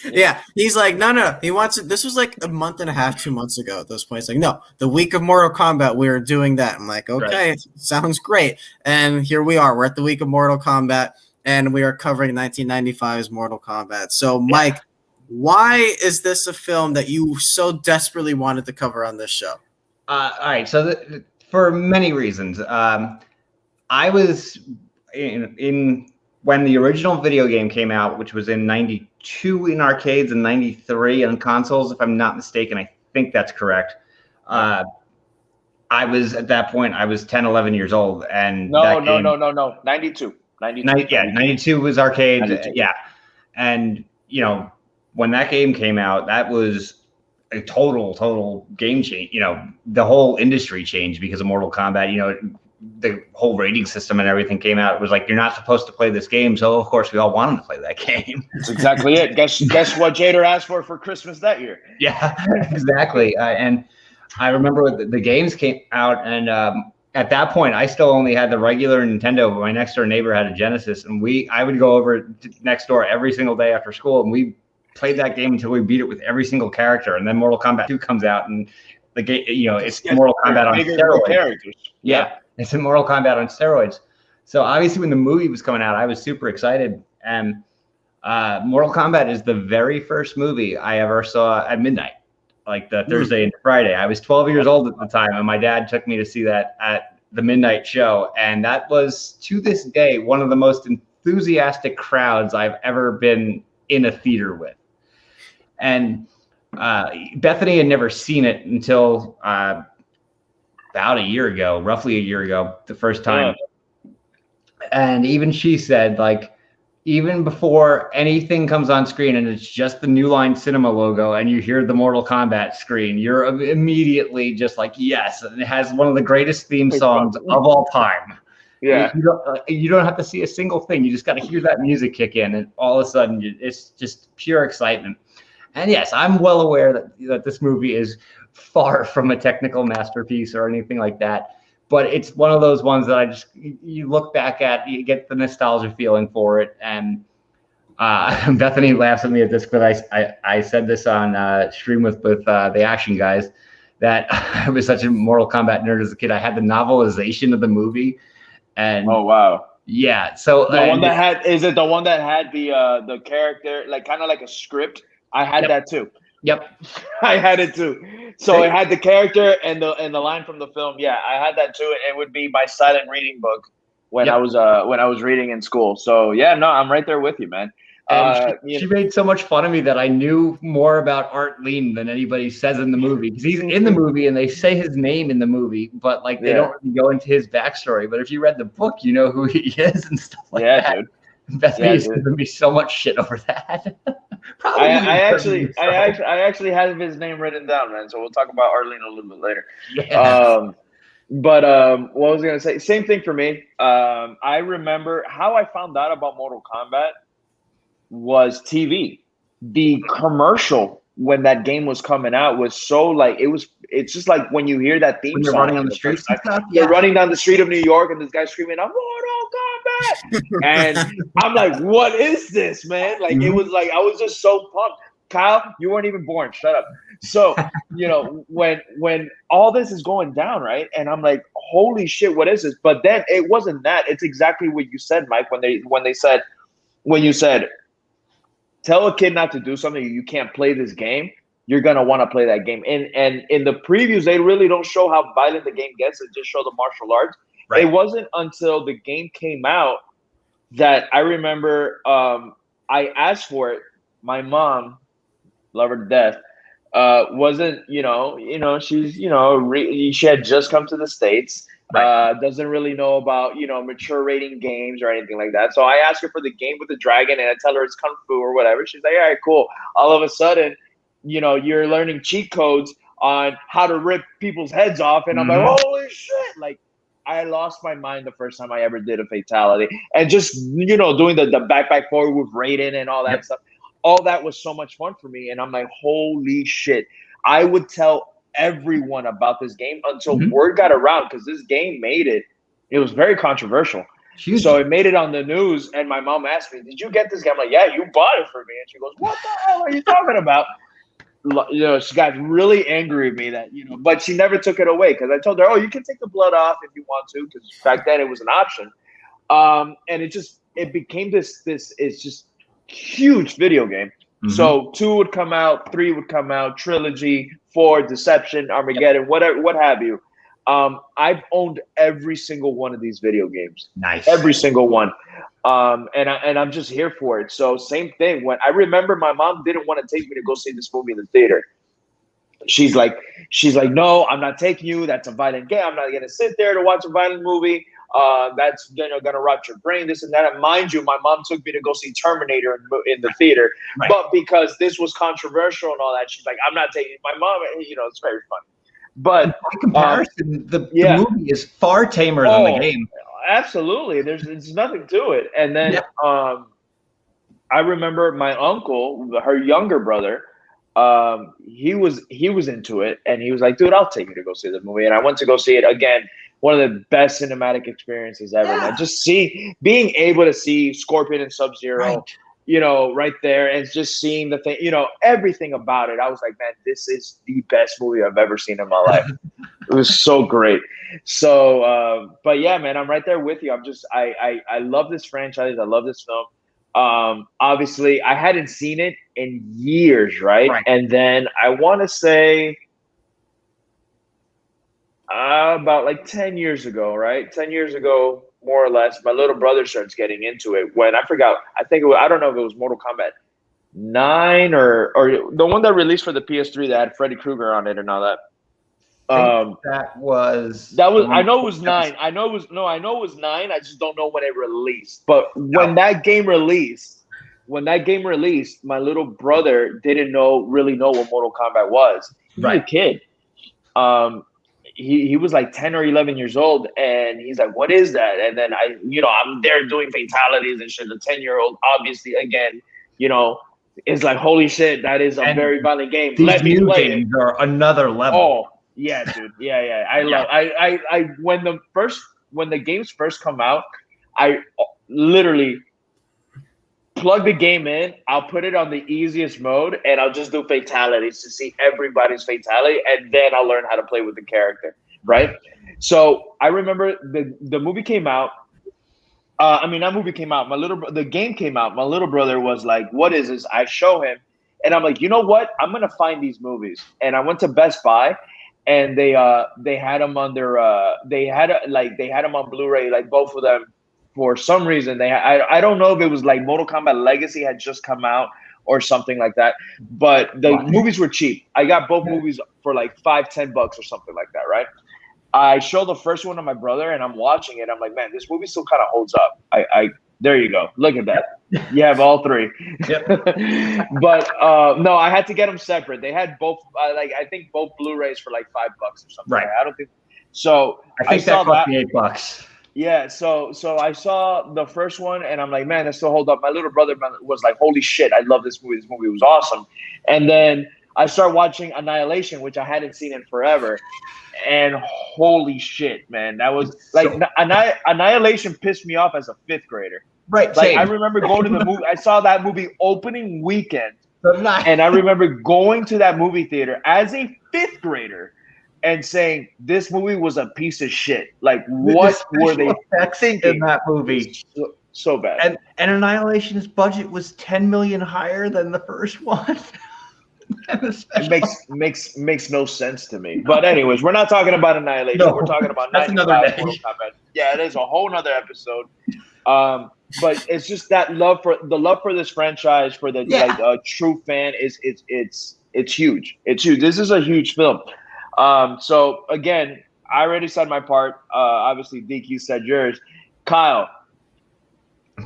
Yeah. He's like, no. He wants it. This was like a month and a half, 2 months ago at this point. It's like, no, the week of Mortal Kombat, we are doing that. I'm like, okay, sounds great. And here we are. We're at the week of Mortal Kombat, and we are covering 1995's Mortal Kombat. So, Mike, why is this a film that you so desperately wanted to cover on this show? All right. So for many reasons, I was in when the original video game came out, which was in 92 in arcades and 93 on consoles, if I'm not mistaken. I think that's correct. I was at that point, I was 10, 11 years old. And no. 92. 92 was arcade. 92. Yeah. And, when that game came out, that was a total game change. The whole industry changed because of Mortal Kombat. The whole rating system and everything came out. It was like, you're not supposed to play this game. So of course we all wanted to play that game. That's exactly it. Guess what Jader asked for Christmas that year. Yeah, exactly. And I remember the games came out, and at that point I still only had the regular Nintendo, but my next door neighbor had a Genesis, and I would go over next door every single day after school, and we played that game until we beat it with every single character. And then Mortal Kombat 2 comes out, and the game, it's Mortal Kombat on steroids. Yeah, it's a Mortal Kombat on steroids. So obviously when the movie was coming out, I was super excited. And Mortal Kombat is the very first movie I ever saw at midnight, like the Thursday and Friday. I was 12 years old at the time, and my dad took me to see that at the midnight show. And that was, to this day, one of the most enthusiastic crowds I've ever been in a theater with. And Bethany had never seen it until about roughly a year ago, the first time. Yeah. And even she said, like, even before anything comes on screen and it's just the New Line Cinema logo and you hear the Mortal Kombat screen, you're immediately just like, yes. And it has one of the greatest theme songs of all time. Yeah. You don't have to see a single thing. You just got to hear that music kick in, and all of a sudden it's just pure excitement. And yes, I'm well aware that this movie is far from a technical masterpiece or anything like that, but it's one of those ones that you look back at, you get the nostalgia feeling for it. And Bethany laughs at me at this, but I said this on stream with the Action Guys, that I was such a Mortal Kombat nerd as a kid. I had the novelization of the movie. And oh wow. Yeah. So the one that had the character, like kind of like a script? I had that too. Yep. I had it too. So it had the character and the line from the film. Yeah, I had that too. It would be my silent reading book when I was reading in school. So yeah, no, I'm right there with you, man. And she made so much fun of me that I knew more about Art Lean than anybody says in the movie, because he's in the movie and they say his name in the movie, but like they don't really go into his backstory. But if you read the book, you know who he is and stuff like that. Dude. Bethany has given me so much shit over that. I actually have his name written down, man. So we'll talk about Arlene a little bit later. Yeah. But what was I gonna say? Same thing for me. I remember how I found out about Mortal Kombat was TV. The commercial when that game was coming out was so like it's just like when you hear that theme when song running on the streets and stuff. You're running down the street of New York and this guy's screaming, "I'm Mortal Kombat!" And I'm like, what is this, man? Like it was like I was just so pumped. Kyle, you weren't even born. Shut up. So, you know, when all this is going down, right? And I'm like, holy shit, what is this? But then it wasn't that. It's exactly what you said, Mike, when you said tell a kid not to do something, you can't play this game, you're gonna want to play that game. And in the previews, they really don't show how violent the game gets, they just show the martial arts. Right. It wasn't until the game came out that I remember I asked for it. My mom, love her to death, wasn't, she's, she had just come to the States, doesn't really know about, mature rating games or anything like that. So I asked her for the game with the dragon and I tell her it's Kung Fu or whatever. She's like, all right, cool. All of a sudden, you're learning cheat codes on how to rip people's heads off. And I'm like, holy shit. Like, I lost my mind the first time I ever did a fatality. And just, doing the back forward with Raiden and all that stuff. All that was so much fun for me. And I'm like, holy shit. I would tell everyone about this game until word got around, because this game made it. It was very controversial. Huge. So it made it on the news. And my mom asked me, did you get this game? I'm like, yeah, you bought it for me. And she goes, what the hell are you talking about? She got really angry at me that, but she never took it away, because I told her, oh, you can take the blood off if you want to, because back then it was an option. And it became this it's just huge video game. So 2 would come out, 3 would come out, trilogy, 4, Deception, Armageddon, whatever, what have you. I've owned every single one of these video games. Nice. Every single one. And I'm just here for it. So same thing. When I remember my mom didn't want to take me to go see this movie in the theater. She's like, no, I'm not taking you. That's a violent game. I'm not going to sit there to watch a violent movie. That's gonna rot your brain, this and that. And mind you, my mom took me to go see Terminator in the theater, but because this was controversial and all that, she's like, I'm not taking my mom. It's very funny. But by comparison, the movie is far tamer than the game. Absolutely, there's nothing to it. And then I remember my uncle, her younger brother. He was into it, and he was like, dude, I'll take you to go see the movie. And I went to go see it again. One of the best cinematic experiences ever, man. Just being able to see Scorpion and Sub-Zero, right there, and just seeing the thing, everything about it. I was like, man, this is the best movie I've ever seen in my life. It was so great. So, but yeah, man, I'm right there with you. I love this franchise. I love this film. Obviously, I hadn't seen it in years, right? And then I want to say about like 10 years ago, right? 10 years ago, more or less, my little brother starts getting into it. When I forgot, I don't know if it was Mortal Kombat 9 or the one that released for the PS3 that had Freddy Krueger on it and all that. That was I know it was 9. I know it was 9. I just don't know when it released. But when that game released, my little brother didn't really know what Mortal Kombat was. He was a kid. He was like 10 or 11 years old, and he's like, what is that? And then I'm there doing fatalities and shit. The 10-year-old, obviously, again, is like, holy shit, that is a very violent game. These new games are another level. Oh, yeah, dude. Yeah. When the games first come out, I literally plug the game in, I'll put it on the easiest mode, and I'll just do fatalities to see everybody's fatality, and then I'll learn how to play with the character, right? So I remember the movie came out. Not movie came out. The game came out. My little brother was like, what is this? I show him, And I'm like, you know what? I'm gonna find these movies. And I went to Best Buy, and they had them on their they had them on Blu-ray, like both of them. For some reason, I don't know if it was like Mortal Kombat Legacy had just come out or something like that. But the movies were cheap. I got both movies for like $5-10 or something like that, right? I showed the first one to my brother, and I'm watching it. I'm like, man, this movie still kind of holds up. There you go. Look at that. You have all three. Yep. But no, I had to get them separate. They had both, I think both Blu-rays for like $5 or something. Right. I don't think so. I think that cost me $8. Yeah, so I saw the first one, and I'm like, man, that still hold up. My little brother was like, holy shit, I love this movie. This movie was awesome. And then I started watching Annihilation, which I hadn't seen in forever. And holy shit, man, that was like Annihilation pissed me off as a 5th grader. Right. Like same. I remember going to the movie. I saw that movie opening weekend, and I remember going to that movie theater as a 5th grader and saying this movie was a piece of shit. Like, what were they thinking in that movie? So bad. And Annihilation's budget was $10 million higher than the first one. It makes no sense to me. But anyways, we're not talking about Annihilation. No, we're talking about 95 Mortal Kombat. Yeah, it is a whole nother episode. But it's just that love for this franchise, for the true fan is it's huge. It's huge. This is a huge film. So again, I already said my part. Obviously, Deke, you said yours. Kyle,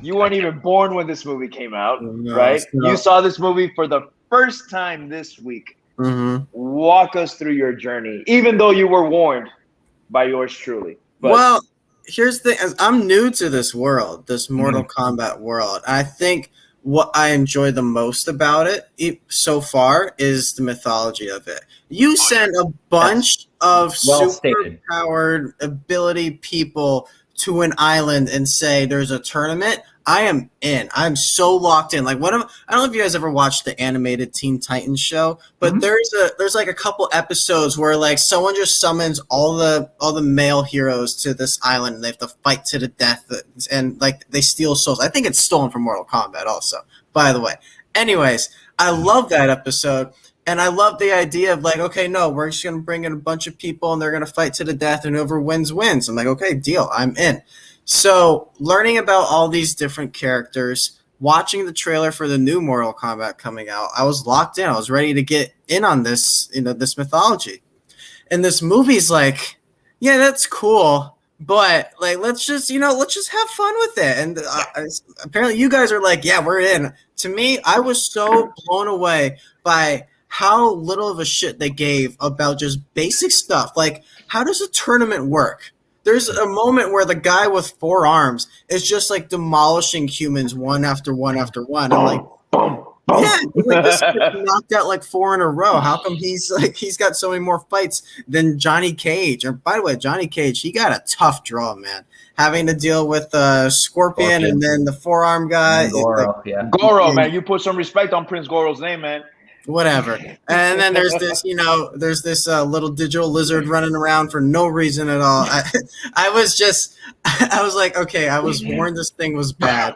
you weren't even born when this movie came out, right? No. You saw this movie for the first time this week. Mm-hmm. Walk us through your journey, even though you were warned by yours truly. But well, here's the thing. I'm new to this world, this Mortal Kombat world. I think what I enjoy the most about it so far is the mythology of it. You send a bunch of super-powered ability people to an island and say there's a tournament. I am in. I'm so locked in. Like I don't know if you guys ever watched the animated Teen Titans show, but there's like a couple episodes where like someone just summons all the male heroes to this island and they have to fight to the death and like they steal souls. I think it's stolen from Mortal Kombat also, by the way. Anyways, I love that episode. And I love the idea of like, okay, no, we're just going to bring in a bunch of people and they're going to fight to the death and whoever wins. I'm like, okay, deal. I'm in. So learning about all these different characters, watching the trailer for the new Mortal Kombat coming out, I was locked in. I was ready to get in on this, this mythology. And this movie's like, yeah, that's cool. But like, let's just have fun with it. And apparently you guys are like, yeah, we're in. To me, I was so blown away by how little of a shit they gave about just basic stuff. Like, how does a tournament work? There's a moment where the guy with 4 arms is just like demolishing humans one after one after one. I'm like, yeah, like this kid knocked out like 4 in a row. How come he's got so many more fights than Johnny Cage? And by the way, Johnny Cage, he got a tough draw, man. Having to deal with Scorpion and then the 4-arm guy. Goro, Goro, man, you put some respect on Prince Goro's name, man. Whatever. And then there's this, little digital lizard running around for no reason at all. I was like, okay, I was warned this thing was bad,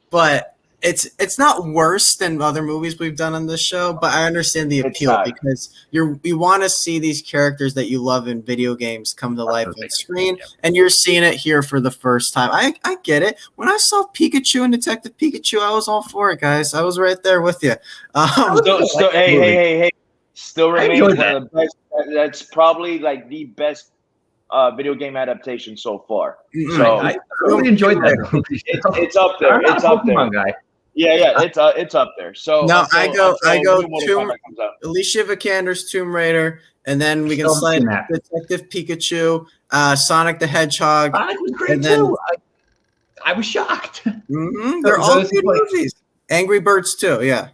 but it's not worse than other movies we've done on this show, but I understand the appeal because you want to see these characters that you love in video games come to life on screen, and you're seeing it here for the first time. I get it. When I saw Pikachu and Detective Pikachu, I was all for it, guys. I was right there with you. Hey. Still remains one of the best. That's probably like the best video game adaptation so far. So I really enjoyed that movie. It's up there. It's up there. Guy. Yeah, it's up there. So no, I go Alicia Vikander's Tomb Raider, and then we can slide Detective Pikachu, Sonic the Hedgehog. Sonic was great too. I was shocked. They're all good movies. Angry Birds too, yeah.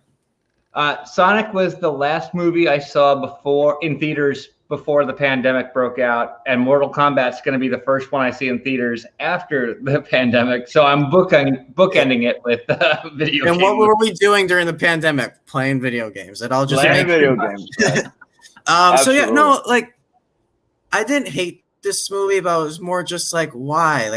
Sonic was the last movie I saw in theaters before the pandemic broke out, and Mortal Kombat's going to be the first one I see in theaters after the pandemic. So I'm bookending it with video games. And what were we doing during the pandemic? Playing video games. It all just playing video games. So yeah, no, like I didn't hate this movie about is more just like why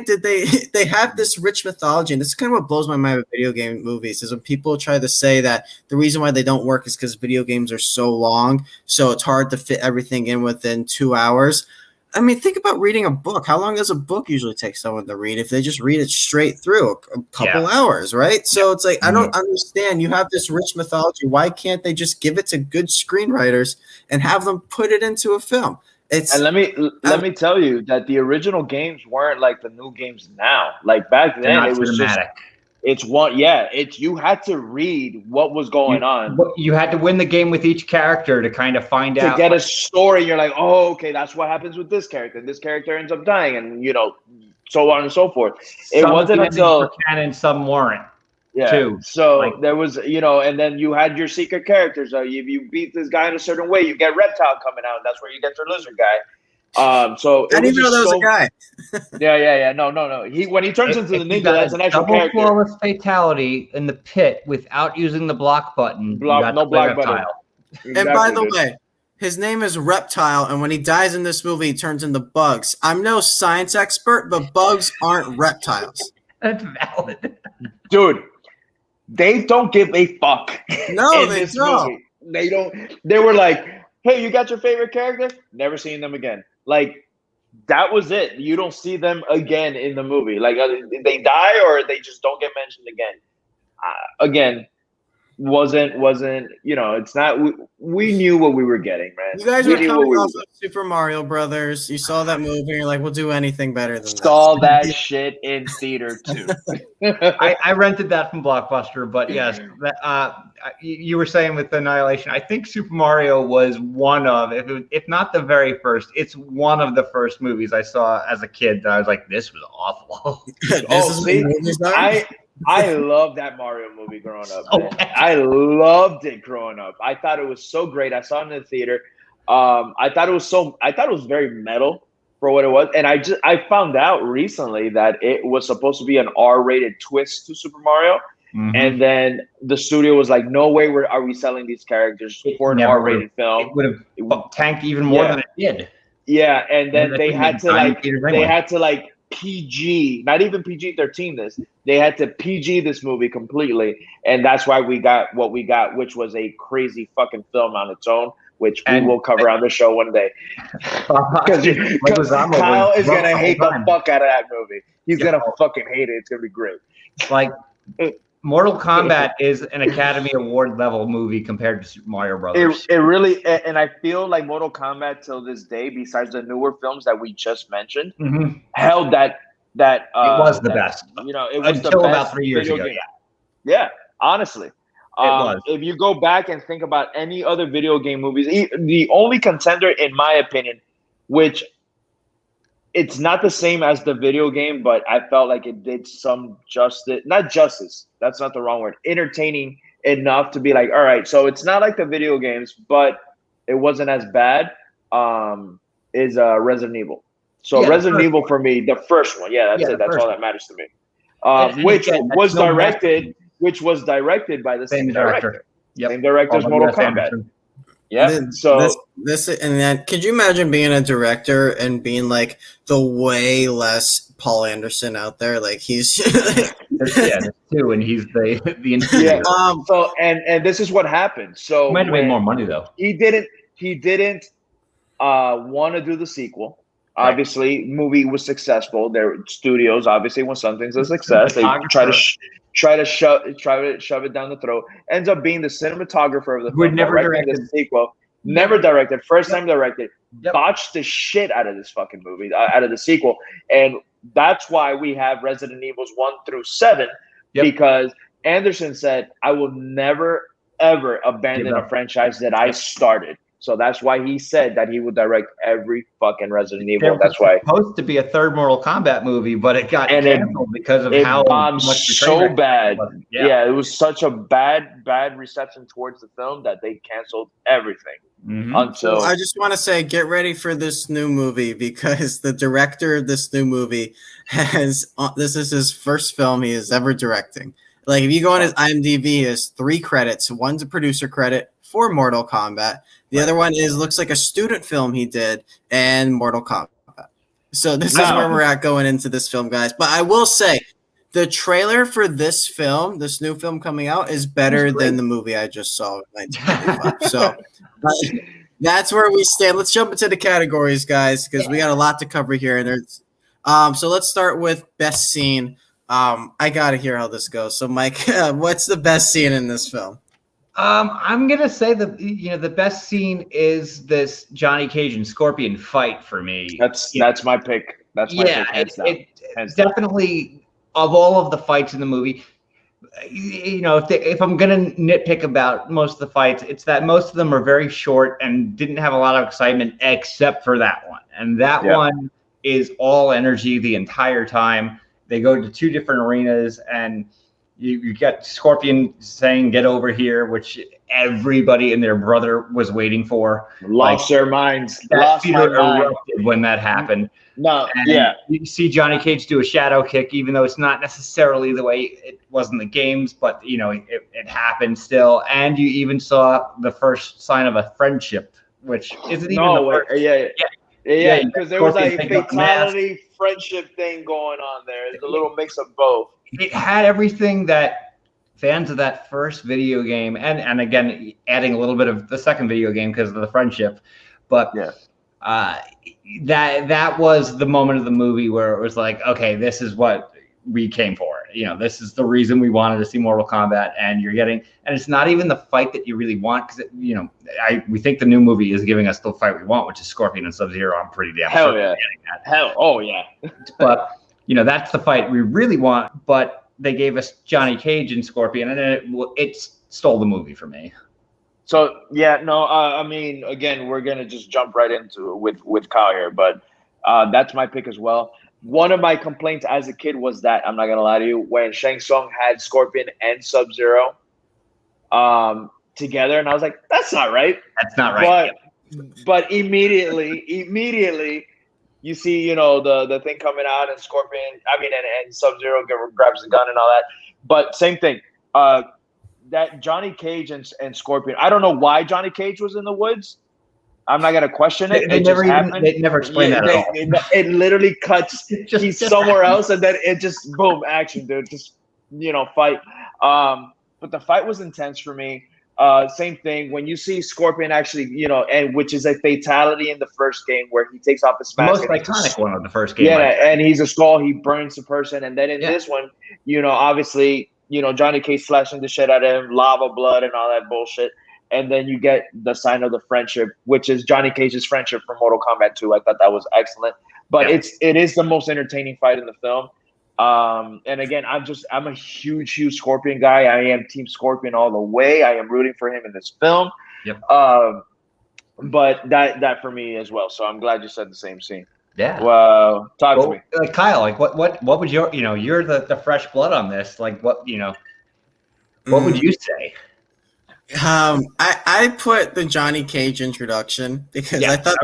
did they have this rich mythology, and this is kind of what blows my mind with video game movies is when people try to say that the reason why they don't work is because video games are so long, so it's hard to fit everything in within 2 hours. I mean, think about reading a book. How long does a book usually take someone to read if they just read it straight through? A couple hours, right? So it's like, I don't understand. You have this rich mythology. Why can't they just give it to good screenwriters and have them put it into a film? And let me tell you that the original games weren't like the new games now. Like back then, it was dramatic. You had to read what was going on. You had to win the game with each character to kind of find out. To get a story, you're like, oh, okay, that's what happens with this character. This character ends up dying, and so on and so forth. It wasn't until canon, some weren't. Yeah. Too. So there was, and then you had your secret characters. So if you beat this guy in a certain way, you get Reptile coming out. That's where you get your lizard guy. So I didn't even know there was a guy. Yeah. No. When he turns into the ninja, that's an actual character. Flawless fatality in the pit without using the block button. No block button. Exactly, and by the way, his name is Reptile, and when he dies in this movie, he turns into bugs. I'm no science expert, but bugs aren't reptiles. That's valid, dude. They don't give a fuck. No, they don't. Movie. They don't. They were like, "Hey, you got your favorite character? Never seen them again." Like, that was it. You don't see them again in the movie. Like, they die or they just don't get mentioned again. Again, wasn't it's not. We knew what we were getting, man. You guys were coming off of Super Mario Brothers. You saw that movie, and you're like, "We'll do anything better than that." Saw that shit in theater too. I rented that from Blockbuster, but yes, you were saying with Annihilation. I think Super Mario was one of, if not the very first, it's one of the first movies I saw as a kid that I was like, "This was awful." I loved that Mario movie growing up. I loved it growing up. I thought it was so great. I saw it in the theater. I thought it was very metal for what it was. And I found out recently that it was supposed to be an R-rated twist to Super Mario. Mm-hmm. And then the studio was like, "No way are we selling these characters for an R-rated film." It would have tanked even more than it did. Yeah, and then they had to PG, not even PG-13 this. They had to PG this movie completely, and that's why we got what we got, which was a crazy fucking film on its own, which we will cover on the show one day. Because Kyle is going to hate the fuck out of that movie. He's going to fucking hate it. It's going to be great. Like, Mortal Kombat is an Academy Award level movie compared to Super Mario Brothers. It really, and I feel like Mortal Kombat till this day, besides the newer films that we just mentioned, held that it was the best. It was until the best about 3 years ago. Yeah, honestly. If you go back and think about any other video game movies, the only contender, in my opinion, which it's not the same as the video game, but I felt like it did some justice. Not justice. That's not the wrong word. Entertaining enough to be like, all right, so it's not like the video games, but it wasn't as bad. Is Resident Evil. So Resident Evil for me, the first one. Yeah, that's it. That's all that matters to me. Which was directed by the same director. Yep. Same director as Mortal Kombat. Yeah. So this and then, could you imagine being a director and being like the way less Paul Anderson out there? Like he's there's two, and he's the inferior. So and this is what happened. So he might have made more money though. He didn't want to do the sequel. Right. Obviously, movie was successful. Their studios, obviously, when something's a success, they try to shove it down the throat. Ends up being the cinematographer of the film. Never directed the sequel. Never directed. First time directed. Botched the shit out of this fucking movie, out of the sequel, and that's why we have Resident Evils 1 through 7 because Anderson said, "I will never ever abandon a franchise that I started." So that's why he said that he would direct every fucking Resident Evil. That's why it was supposed to be a third Mortal Kombat movie, but it got canceled because of how bombed so bad. Yeah, it was such a bad reception towards the film that they canceled everything. Until I just want to say, get ready for this new movie because the director of this new movie this is his first film he is ever directing. Like if you go on his IMDb, he has 3 credits. One's a producer credit for Mortal Kombat. The other one looks like a student film he did and Mortal Kombat. So this is where we're at going into this film, guys. But I will say, the trailer for this film, this new film coming out, is better than the movie I just saw in 1995. So that's where we stand. Let's jump into the categories, guys, because we got a lot to cover here. And there's, so let's start with best scene. I gotta hear how this goes. So, Mike, what's the best scene in this film? I'm gonna say the best scene is this Johnny Cage and Scorpion fight for me. That's my pick. That's my pick. It's definitely. Of all of the fights in the movie, if I'm going to nitpick about most of the fights, it's that most of them are very short and didn't have a lot of excitement except for that one. And that one is all energy the entire time. They go to two different arenas, and you get Scorpion saying, "Get over here," which everybody and their brother was waiting for. Lost their minds. That theater erupted when that happened. No, and you see Johnny Cage do a shadow kick, even though it's not necessarily the way it was in the games, but it happened still. And you even saw the first sign of a friendship, which isn't even the first. Yeah, because there was like a fatality friendship thing going on there. It's a little mix of both. It had everything that fans of that first video game, and again, adding a little bit of the second video game because of the friendship, but that was the moment of the movie where it was like, okay, this is what we came for. This is the reason we wanted to see Mortal Kombat, and and it's not even the fight that you really want, because we think the new movie is giving us the fight we want, which is Scorpion and Sub-Zero. I'm pretty damn sure. But that's the fight we really want. But they gave us Johnny Cage and Scorpion, and it stole the movie for me. So I mean, again, we're gonna just jump right into it with Kyle here, but that's my pick as well. One of my complaints as a kid was that, I'm not gonna lie to you, when Shang Tsung had Scorpion and Sub-Zero together, and I was like, that's not right. That's not right. But immediately you see, the thing coming out, and Scorpion, and Sub-Zero grabs the gun and all that. But same thing. That Johnny Cage and Scorpion, I don't know why Johnny Cage was in the woods. I'm not gonna question it. They never explained that at all. It literally cuts. He's somewhere else, and then it just boom, action, dude. Just fight. But the fight was intense for me. Same thing when you see Scorpion actually, and which is a fatality in the first game where he takes off his mask. The most iconic one of the first game. Yeah, and he's a skull. He burns the person, and then in this one, obviously. Johnny Cage slashing the shit out of him, lava blood and all that bullshit. And then you get the sign of the friendship, which is Johnny Cage's friendship from Mortal Kombat 2. I thought that was excellent. But it is the most entertaining fight in the film. And again, I'm a huge Scorpion guy. I am Team Scorpion all the way. I am rooting for him in this film. Yep. But that for me as well. So I'm glad you said the same scene. Yeah. Well, talk to me. Like Kyle, what would your you're the fresh blood on this. Like what would you say? I put the Johnny Cage introduction because I thought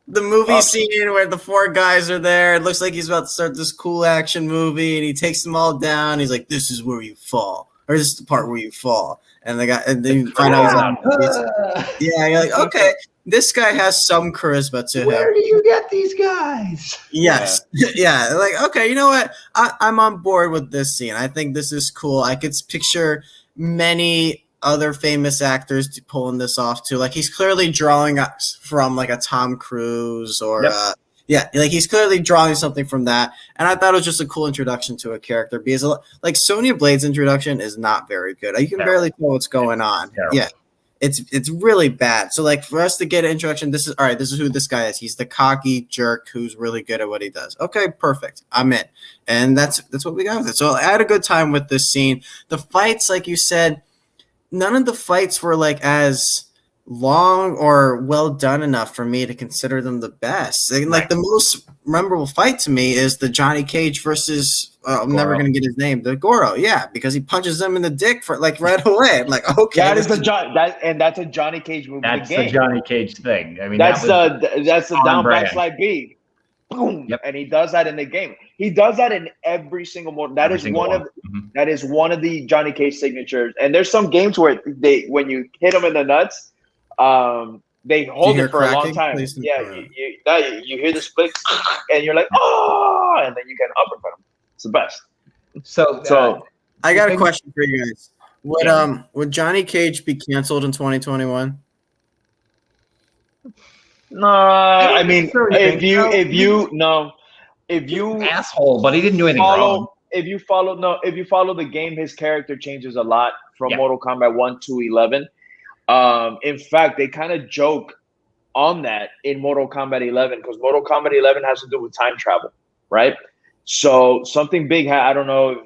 the movie scene where the four guys are there, it looks like he's about to start this cool action movie, and he takes them all down. He's like, "This is where you fall," or "This is the part where you fall." And and then you find out you're like, okay. This guy has some charisma to him. Where do you get these guys? Yes. Yeah. Like, okay, you know what? I'm on board with this scene. I think this is cool. I could picture many other famous actors pulling this off too. Like, he's clearly drawing from like a Tom Cruise or like he's clearly drawing something from that. And I thought it was just a cool introduction to a character because like Sonya Blade's introduction is not very good. You can barely know what's going on. Yeah. It's really bad. So like for us to get an introduction, this is who this guy is. He's the cocky jerk who's really good at what he does. Okay, perfect. I'm in. And that's what we got with it. So I had a good time with this scene. The fights, like you said, none of the fights were like as long or well done enough for me to consider them the best. Like the most memorable fight to me is the Johnny Cage versus I'm never gonna get his name, the Goro, because he punches him in the dick for like right away. I'm like, okay, that's a Johnny Cage movie. That's the Johnny Cage thing. I mean, that's the down backslide B. Boom, and he does that in the game. He does that in every single one. That is one of the Johnny Cage signatures. And there's some games where when you hit him in the nuts, they hold it for a long time. that. You hear the split, and you're like, oh, and then you can uppercut him. It's the best. So I got a question for you guys. Would Johnny Cage be canceled in 2021? No, I mean, if you asshole, but he didn't do anything wrong. If you follow the game, his character changes a lot from Mortal Kombat 1 to 11. In fact, they kind of joke on that in Mortal Kombat 11 because Mortal Kombat 11 has to do with time travel, right? So something big. I don't know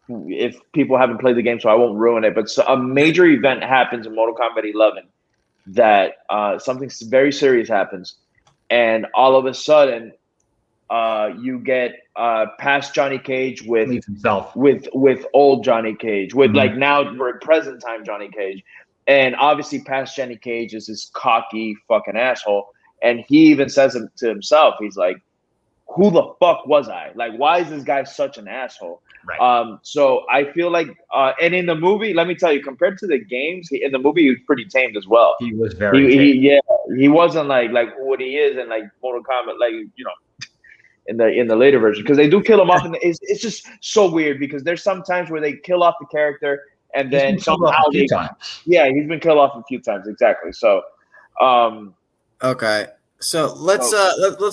if people haven't played the game, so I won't ruin it. But a major event happens in Mortal Kombat 11 that something very serious happens, and all of a sudden, you get past Johnny Cage with old Johnny Cage, with like now we're present time Johnny Cage, and obviously past Johnny Cage is this cocky fucking asshole, and he even says it to himself. He's like, "Who the fuck was I? Like, why is this guy such an asshole?" Right. So I feel like, and in the movie, let me tell you, compared to the games, in the movie he was pretty tamed as well. He was very tame. He wasn't like what he is in like Mortal Kombat, like in the later version, because they do kill him off, and it's just so weird because there's some times where they kill off the character and then somehow he's been killed off a few times, exactly. So, okay. So let's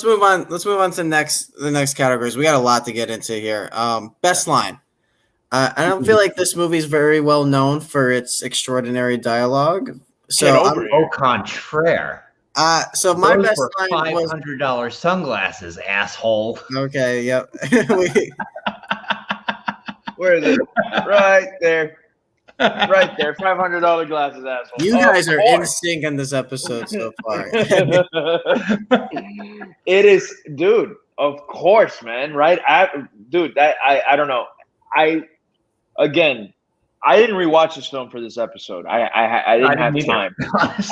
move on. Let's move on to the next categories. We got a lot to get into here. Best line. I don't feel like this movie is very well known for its extraordinary dialogue. So au contraire. So my best line was $500 sunglasses, asshole. Okay. Yep. Where is it? Right there. Right there, $500 glasses, asshole. You guys are in sync in this episode so far. It is, dude. Of course, man. Right, I don't know. I didn't rewatch this film for this episode. I didn't have time.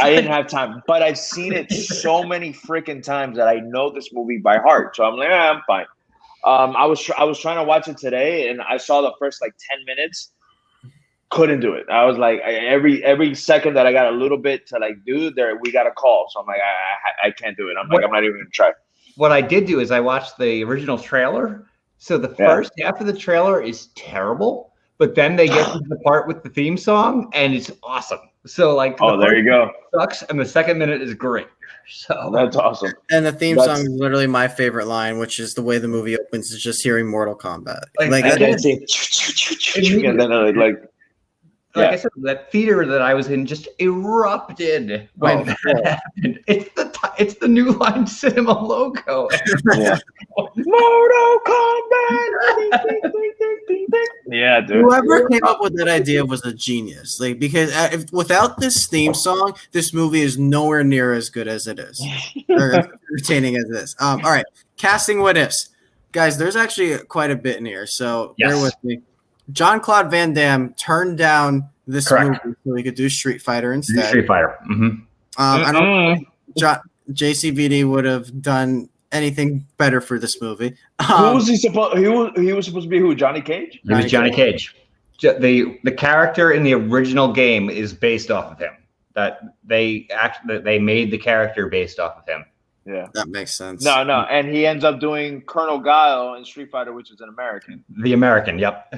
I didn't have time, but I've seen it so many freaking times that I know this movie by heart. So I'm like, I'm fine. I was trying to watch it today, and I saw the first like 10 minutes. Couldn't do it. I was like, every second that I got a little bit to like do there, we got a call. So I'm like, I can't do it. I'm not even gonna try. What I did do is I watched the original trailer. So the first half of the trailer is terrible, but then they get to the part with the theme song, and it's awesome. So like, there you go. Sucks, and the second minute is great. So that's awesome. And the theme song is literally my favorite line, which is the way the movie opens is just hearing Mortal Kombat. Like I can see, and then like I said, that theater that I was in just erupted when that happened. It's the New Line Cinema logo. Mortal Kombat. Yeah, dude. Whoever came up with that idea was a genius. Like, because without this theme song, this movie is nowhere near as good as it is, or entertaining as it is. All right, casting what ifs, guys. There's actually quite a bit in here, so bear with me. Jean-Claude Van Damme turned down this movie so he could do Street Fighter instead. Street Fighter. I don't think JCVD would have done anything better for this movie. Who was he supposed? He was supposed to be who? Johnny Cage. He was Johnny Cage. The character in the original game is based off of him. That they made the character based off of him. Yeah, that makes sense. No, and he ends up doing Colonel Guile in Street Fighter, which is an American. The American, yep.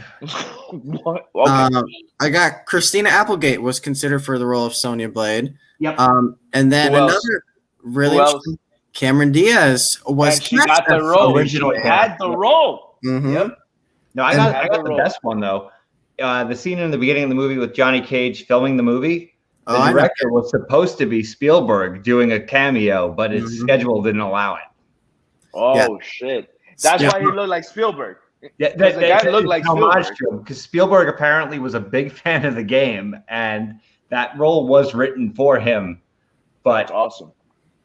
What? Okay. I got Christina Applegate was considered for the role of Sonya Blade. Yep. And then another really interesting, Cameron Diaz was. She got the role. Originally had the role. Mm-hmm. Yep. No, I got the best one though. The scene in the beginning of the movie with Johnny Cage filming the movie. The director was supposed to be Spielberg doing a cameo, but his schedule didn't allow it. Oh, shit. That's why he looked like Spielberg. Yeah, the guy looked like Spielberg. Because Spielberg apparently was a big fan of the game, and that role was written for him. But that's awesome.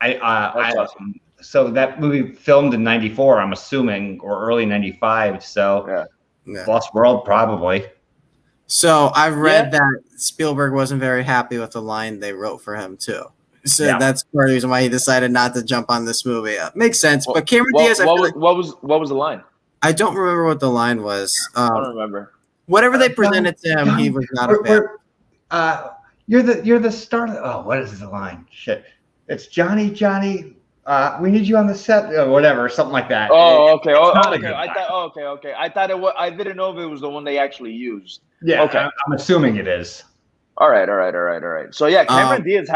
Awesome. So that movie filmed in 94, I'm assuming, or early 95. So Lost World, probably. So I've read that Spielberg wasn't very happy with the line they wrote for him too. So that's part of the reason why he decided not to jump on this movie. Makes sense. But Cameron Diaz, what was the line? I don't remember what the line was. I don't remember. Whatever they presented to him, he was not a fan. You're the start of what is the line? Shit. It's Johnny. We need you on the set, or whatever, something like that. Oh, okay. It's not a Okay. good line. Okay. I thought it was. I didn't know if it was the one they actually used. Yeah, Okay. I'm assuming it is. All right. So yeah, Cameron Diaz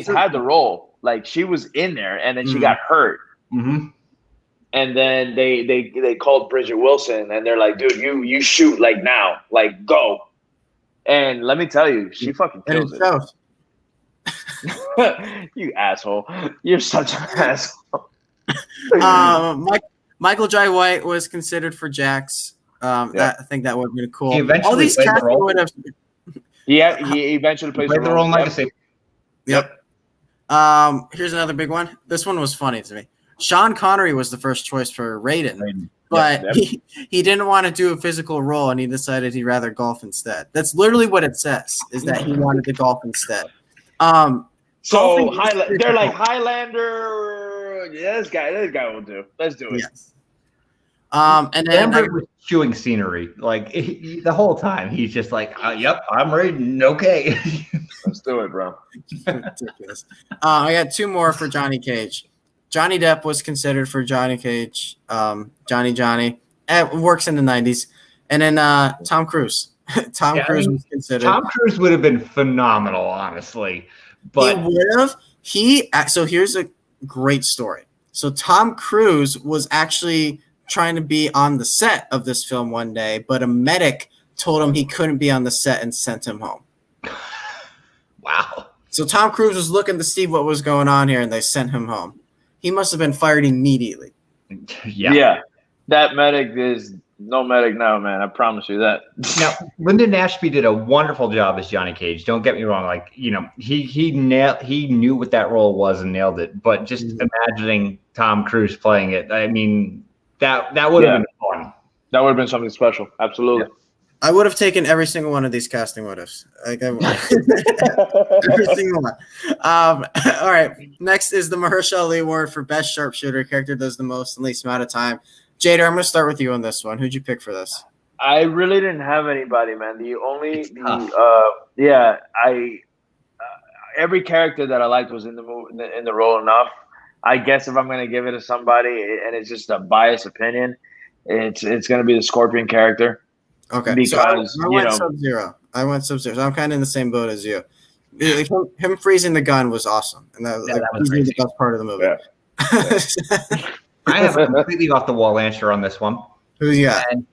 had the role. Like she was in there, and then she got hurt. Mm-hmm. And then they called Bridget Wilson, and they're like, "Dude, you shoot like now, like go." And let me tell you, she fucking kills it. You asshole! You're such an asshole. Michael Jai White was considered for Jax. I think that would have been cool. He eventually All these played the casting role. would have. Yeah, he eventually plays the role in Legacy. Yep. Here's another big one. This one was funny to me. Sean Connery was the first choice for Raiden, but he didn't want to do a physical role, and he decided he'd rather golf instead. That's literally what it says, is that he wanted to golf instead. So they're like Highlander. Yeah, this guy will do. Let's do it. Yes. And then was chewing scenery like the whole time. He's just like, "Yep, I'm Raiden. Okay, let's do it, bro." Ridiculous. I got two more for Johnny Cage. Johnny Depp was considered for Johnny Cage. Johnny. It works in the 90s. And then Tom Cruise. Cruise was considered. Tom Cruise would have been phenomenal, honestly. But he would have. So here's a great story. So Tom Cruise was actually trying to be on the set of this film one day, but a medic told him he couldn't be on the set and sent him home. Wow. So Tom Cruise was looking to see what was going on here, and they sent him home. He must have been fired immediately. Yeah. That medic is no medic now, man. I promise you that. Now, Lyndon Ashby did a wonderful job as Johnny Cage. Don't get me wrong. Like, he knew what that role was and nailed it. But just imagining Tom Cruise playing it, I mean, that would have been fun. That would have been something special. Absolutely. Yeah. I would have taken every single one of these casting what-ifs. Like, every single one. All right. Next is the Mahershala Ali Award for Best Sharpshooter. Character does the most in least amount of time. Jader, I'm going to start with you on this one. Who'd you pick for this? I really didn't have anybody, man. Every character that I liked was in the movie, in the role enough. I guess if I'm going to give it to somebody, and it's just a biased opinion, it's going to be the Scorpion character. Okay, because so I went Sub-Zero. So I'm kind of in the same boat as you. Him freezing the gun was awesome, and that was the best part of the movie. Yeah. I have a completely off the wall answer on this one. Who you got? And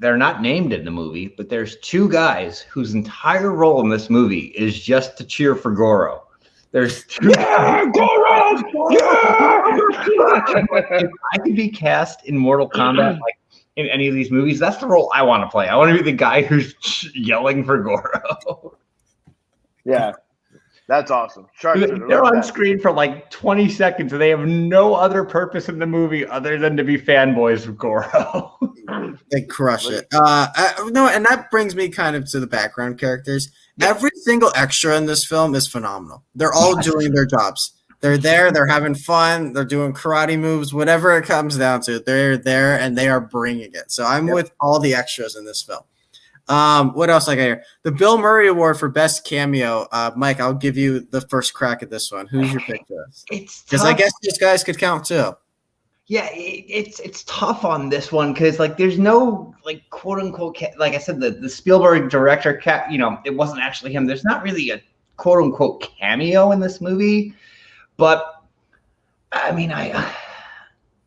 they're not named in the movie, but there's two guys whose entire role in this movie is just to cheer for Goro. There's two guys. Goro! Yeah! If I could be cast in Mortal Kombat, like in any of these movies, that's the role I want to play. I want to be the guy who's yelling for Goro. Yeah, that's awesome. They're on screen for like 20 seconds, and they have no other purpose in the movie other than to be fanboys of Goro. They crush it. No, and that brings me kind of to the background characters. Every single extra in this film is phenomenal. They're all doing their jobs. They're there. They're having fun. They're doing karate moves, whatever it comes down to. They're there, and they are bringing it. So I'm with all the extras in this film. What else I got here? The Bill Murray Award for Best Cameo. Mike, I'll give you the first crack at this one. Who's your pick for this? Because I guess these guys could count too. Yeah, it's tough on this one because like there's no like quote unquote like I said the Spielberg director it wasn't actually him. There's not really a quote unquote cameo in this movie. But I mean,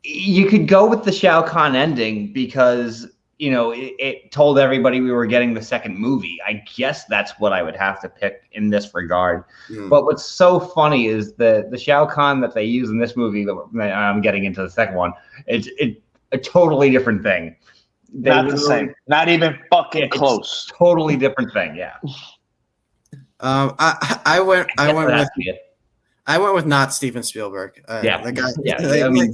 you could go with the Shao Kahn ending because it told everybody we were getting the second movie. I guess that's what I would have to pick in this regard. But what's so funny is the Shao Kahn that they use in this movie. I'm getting into the second one. It's a totally different thing. Not the same. Not even fucking close. Totally different thing. Yeah. I went with not Steven Spielberg. The guy. Yeah, I mean,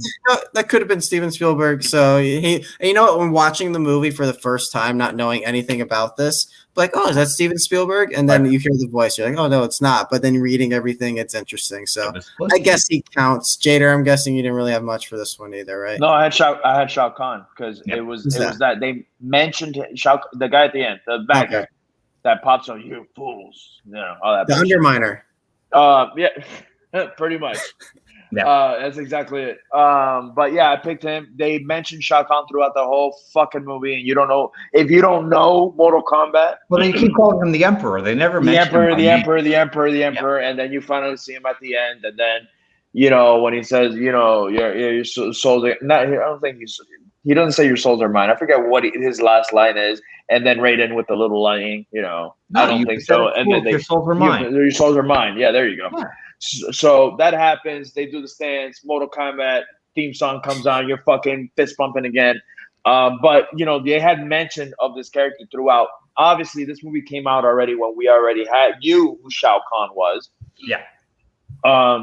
that could have been Steven Spielberg. So when watching the movie for the first time, not knowing anything about this, like, oh, is that Steven Spielberg? And then you hear the voice, you're like, oh no, it's not. But then reading everything, it's interesting. So I guess he counts. Jader, I'm guessing you didn't really have much for this one either, right? No, I had Shao Kahn because it was that they mentioned the guy at the end, the bad guy that pops on you fools, all that. The Underminer. Yeah. Pretty much. Yeah. That's exactly it. But yeah, I picked him. They mentioned Shao Kahn throughout the whole fucking movie, and you don't know if you don't know Mortal Kombat. Well, they keep calling him the Emperor. They never mention him by The name. Emperor, and then you finally see him at the end, and then when he says, your souls are not. I don't think he doesn't say your souls are mine. I forget what his last line is, and then Raiden with the little line, No, I don't think so. And then your souls are mine. Your souls are mine. Yeah, there you go. Yeah. So that happens. They do the stance. Mortal Kombat theme song comes on. You're fucking fist pumping again. But they had mention of this character throughout. Obviously, this movie came out already when we already knew who Shao Kahn was. Yeah.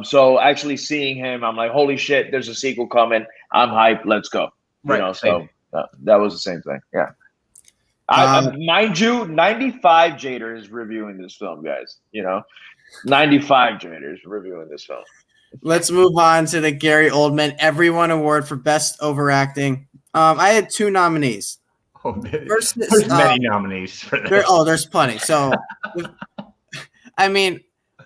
So actually seeing him, I'm like, holy shit! There's a sequel coming. I'm hyped. Let's go. Right. So that was the same thing. Yeah. Mind you, 95 Jader is reviewing this film, guys. 95 Jader is reviewing this film. Let's move on to the Gary Oldman Everyone Award for Best Overacting. I had 2 nominees. Oh, there's many nominees for this. There's plenty. So,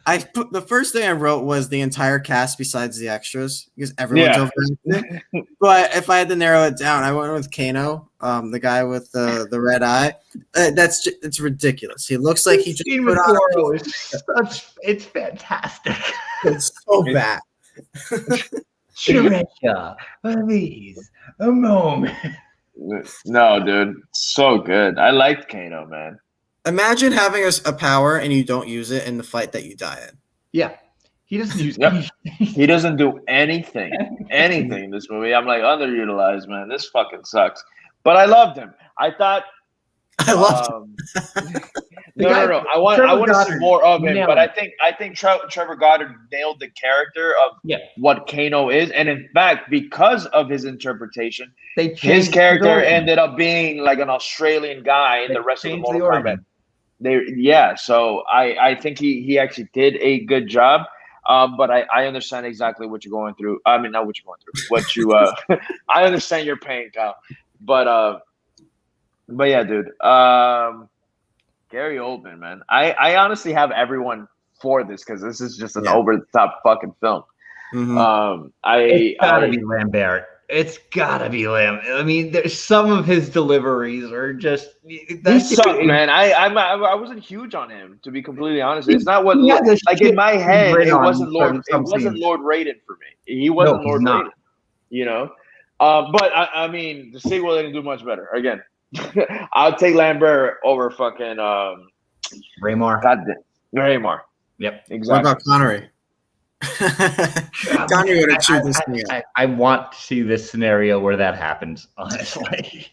the first thing I wrote was the entire cast besides the extras because everyone's overacting. But if I had to narrow it down, I went with Kano, the guy with the red eye. It's ridiculous. He looks like he just put on. It's fantastic. It's so bad. Treasure, please, a moment. No, dude, so good. I liked Kano, man. Imagine having a power and you don't use it in the fight that you die in. Yeah. He doesn't use anything. He doesn't do anything in this movie. I'm like, underutilized, man. This fucking sucks. But I loved him. I thought I loved him. No. I want to see more of him, but I think Trevor Goddard nailed the character of what Kano is. And in fact, because of his interpretation, his character ended up being like an Australian guy in the rest of the Mortal Kombat. So I think he actually did a good job. But I understand exactly what you're going through. I mean, not what you're going through. What you I understand your pain, Kyle. But yeah, dude. Gary Oldman, man. I honestly have everyone for this because this is just an over the top fucking film. Mm-hmm. It's gotta be Lambert. It's gotta be Lambert. I mean, there's some of his deliveries are just he sucked, man. I wasn't huge on him, to be completely honest. It's not what like in my head. It wasn't Lord Raiden for me. He wasn't Lord Raiden. But I mean, the sequel didn't do much better. Again, I'll take Lambert over fucking Raymar. Raymar. Yep. Exactly. What about Connery? Connery would have chewed this thing up. I want to see this scenario where that happens, honestly.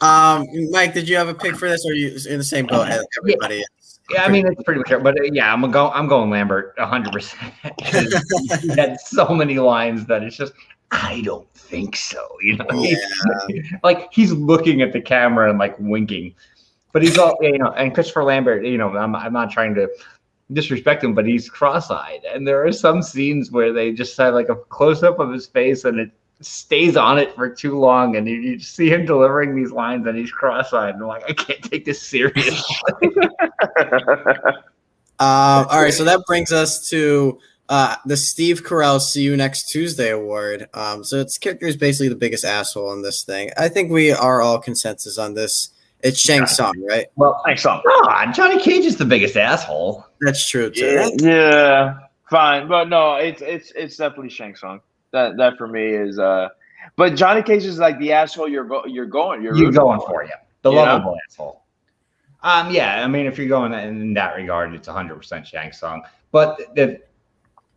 Mike, did you have a pick for this, or are you in the same boat as everybody is? Yeah, I mean, it's pretty much it. But I'm going Lambert 100%. He had so many lines that it's just, I don't think so. Like he's looking at the camera and like winking, but he's all and Christopher Lambert. I'm not trying to disrespect him, but he's cross-eyed, and there are some scenes where they just have like a close-up of his face, and it stays on it for too long, and you see him delivering these lines, and he's cross-eyed, and I'm like, I can't take this seriously. All right, so that brings us to the Steve Carell See You Next Tuesday award. So its character is basically the biggest asshole in this thing. I think we are all consensus on this. It's Shang Tsung, right? Well, Shang Tsung. Johnny Cage is the biggest asshole. That's true too. Yeah, fine, but no, it's definitely Shang Tsung. That for me is. But Johnny Cage is like the asshole you're going for, the lovable asshole. Yeah, I mean, if you're going in that regard, it's 100% Shang Tsung. But the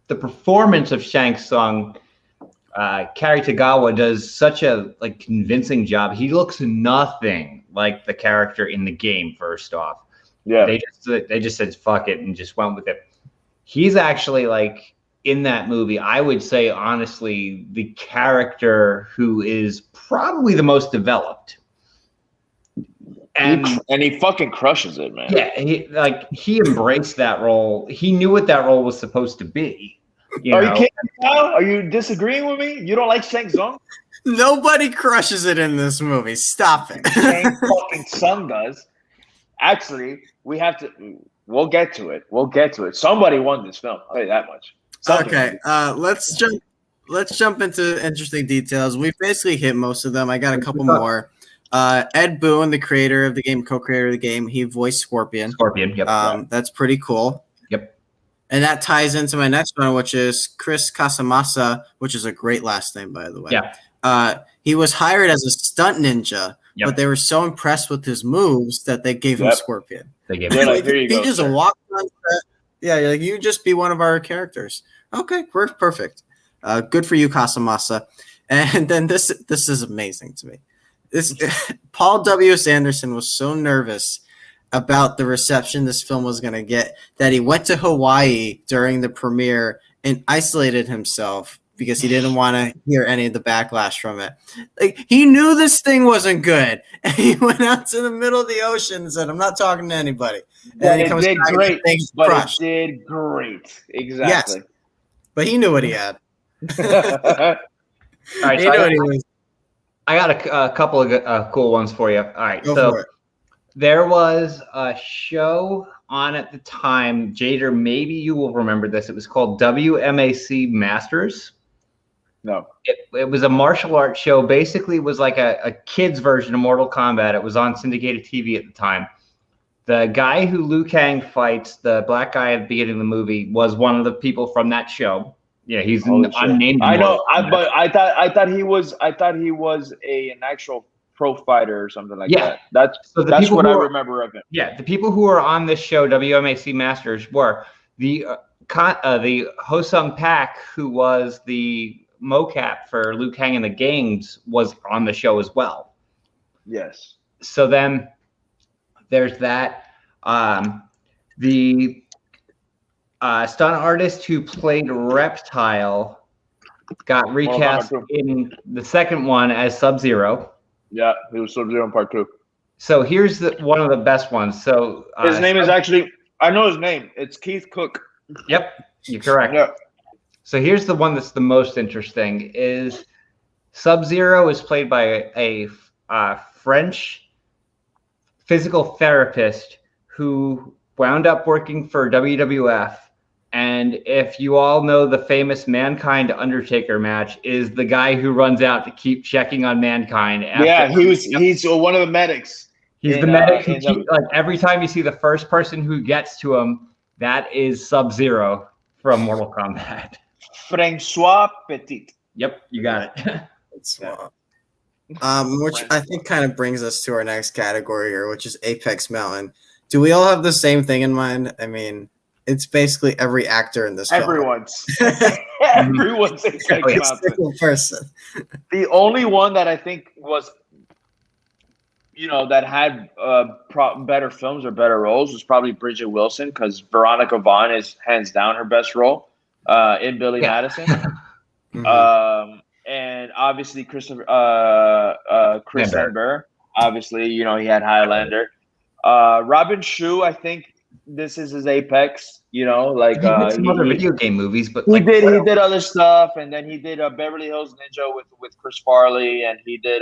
performance of Shang Tsung, Cary Tagawa does such a convincing job. He looks nothing like the character in the game. First off, they just said fuck it and just went with it. He's actually in that movie, I would say honestly, the character who is probably the most developed. And he fucking crushes it, man. Yeah, he embraced that role. He knew what that role was supposed to be. Are you kidding me now? Are you disagreeing with me? You don't like Shang Tsung? Nobody crushes it in this movie. Stop it. Shang fucking Tsung does. Actually, we'll get to it. Somebody won this film. I'll tell you that much. Okay, let's jump into interesting details. We've basically hit most of them. I got a couple more. Ed Boon, the creator of the game, co-creator of the game, he voiced Scorpion. Yep. That's pretty cool. Yep. And that ties into my next one, which is Chris Casamassa, which is a great last name, by the way. Yeah. He was hired as a stunt ninja, Yep. but they were so impressed with his moves that they gave him Scorpion. They gave him like, here you go, just walked on set. Yeah, like, you just be one of our characters. Okay, perfect. Good for you, Casamassa. And then this is amazing to me. Paul W.S. Anderson was so nervous about the reception this film was going to get that he went to Hawaii during the premiere and isolated himself because he didn't want to hear any of the backlash from it. Like, he knew this thing wasn't good, and he went out to the middle of the ocean and said, "I'm not talking to anybody." And it did great, it did great. Exactly. Yes, but he knew what he had. All right, I got a couple of cool ones for you. All right, so there was a show on at the time. Jader, maybe you will remember this. It was called WMAC Masters. No. It was a martial arts show. Basically, it was like a kid's version of Mortal Kombat. It was on syndicated TV at the time. The guy who Liu Kang fights, the black guy at the beginning of the movie, was one of the people from that show. Yeah, he's unnamed. I know, but I thought he was an actual pro fighter or something like that. That's what I remember of him. Yeah, the people who were on this show, WMAC Masters, were the Ho-Sung Pak, who was the mocap for Liu Kang in the games, was on the show as well. Yes. So then there's that. The stunt artist who played Reptile got recast in the second one as Sub-Zero. Yeah, he was Sub-Zero in part 2. So here's one of the best ones. So his name is actually, I know his name. It's Keith Cook. Yep, you're correct. Yep. So here's the one that's the most interesting. Is Sub-Zero is played by a French physical therapist who wound up working for WWF. And if you all know the famous Mankind Undertaker match, is the guy who runs out to keep checking on Mankind. He's one of the medics. He's the medic who like every time you see the first person who gets to him, that is Sub-Zero from Mortal Kombat. Francois Petit. Yep, you got it. Which I think kind of brings us to our next category here, which is Apex Mountain. Do we all have the same thing in mind? I mean, it's basically every actor in this film. Everyone's Apex Mountain. Person. The only one that I think was, that had better films or better roles was probably Bridget Wilson, because Veronica Vaughn is hands down her best role in Billy Madison. And obviously Chris Lambert. Obviously, he had Highlander. Robin Shou, I think this is his apex. He did some other video game movies, but he did other stuff, and then he did Beverly Hills Ninja with Chris Farley, and he did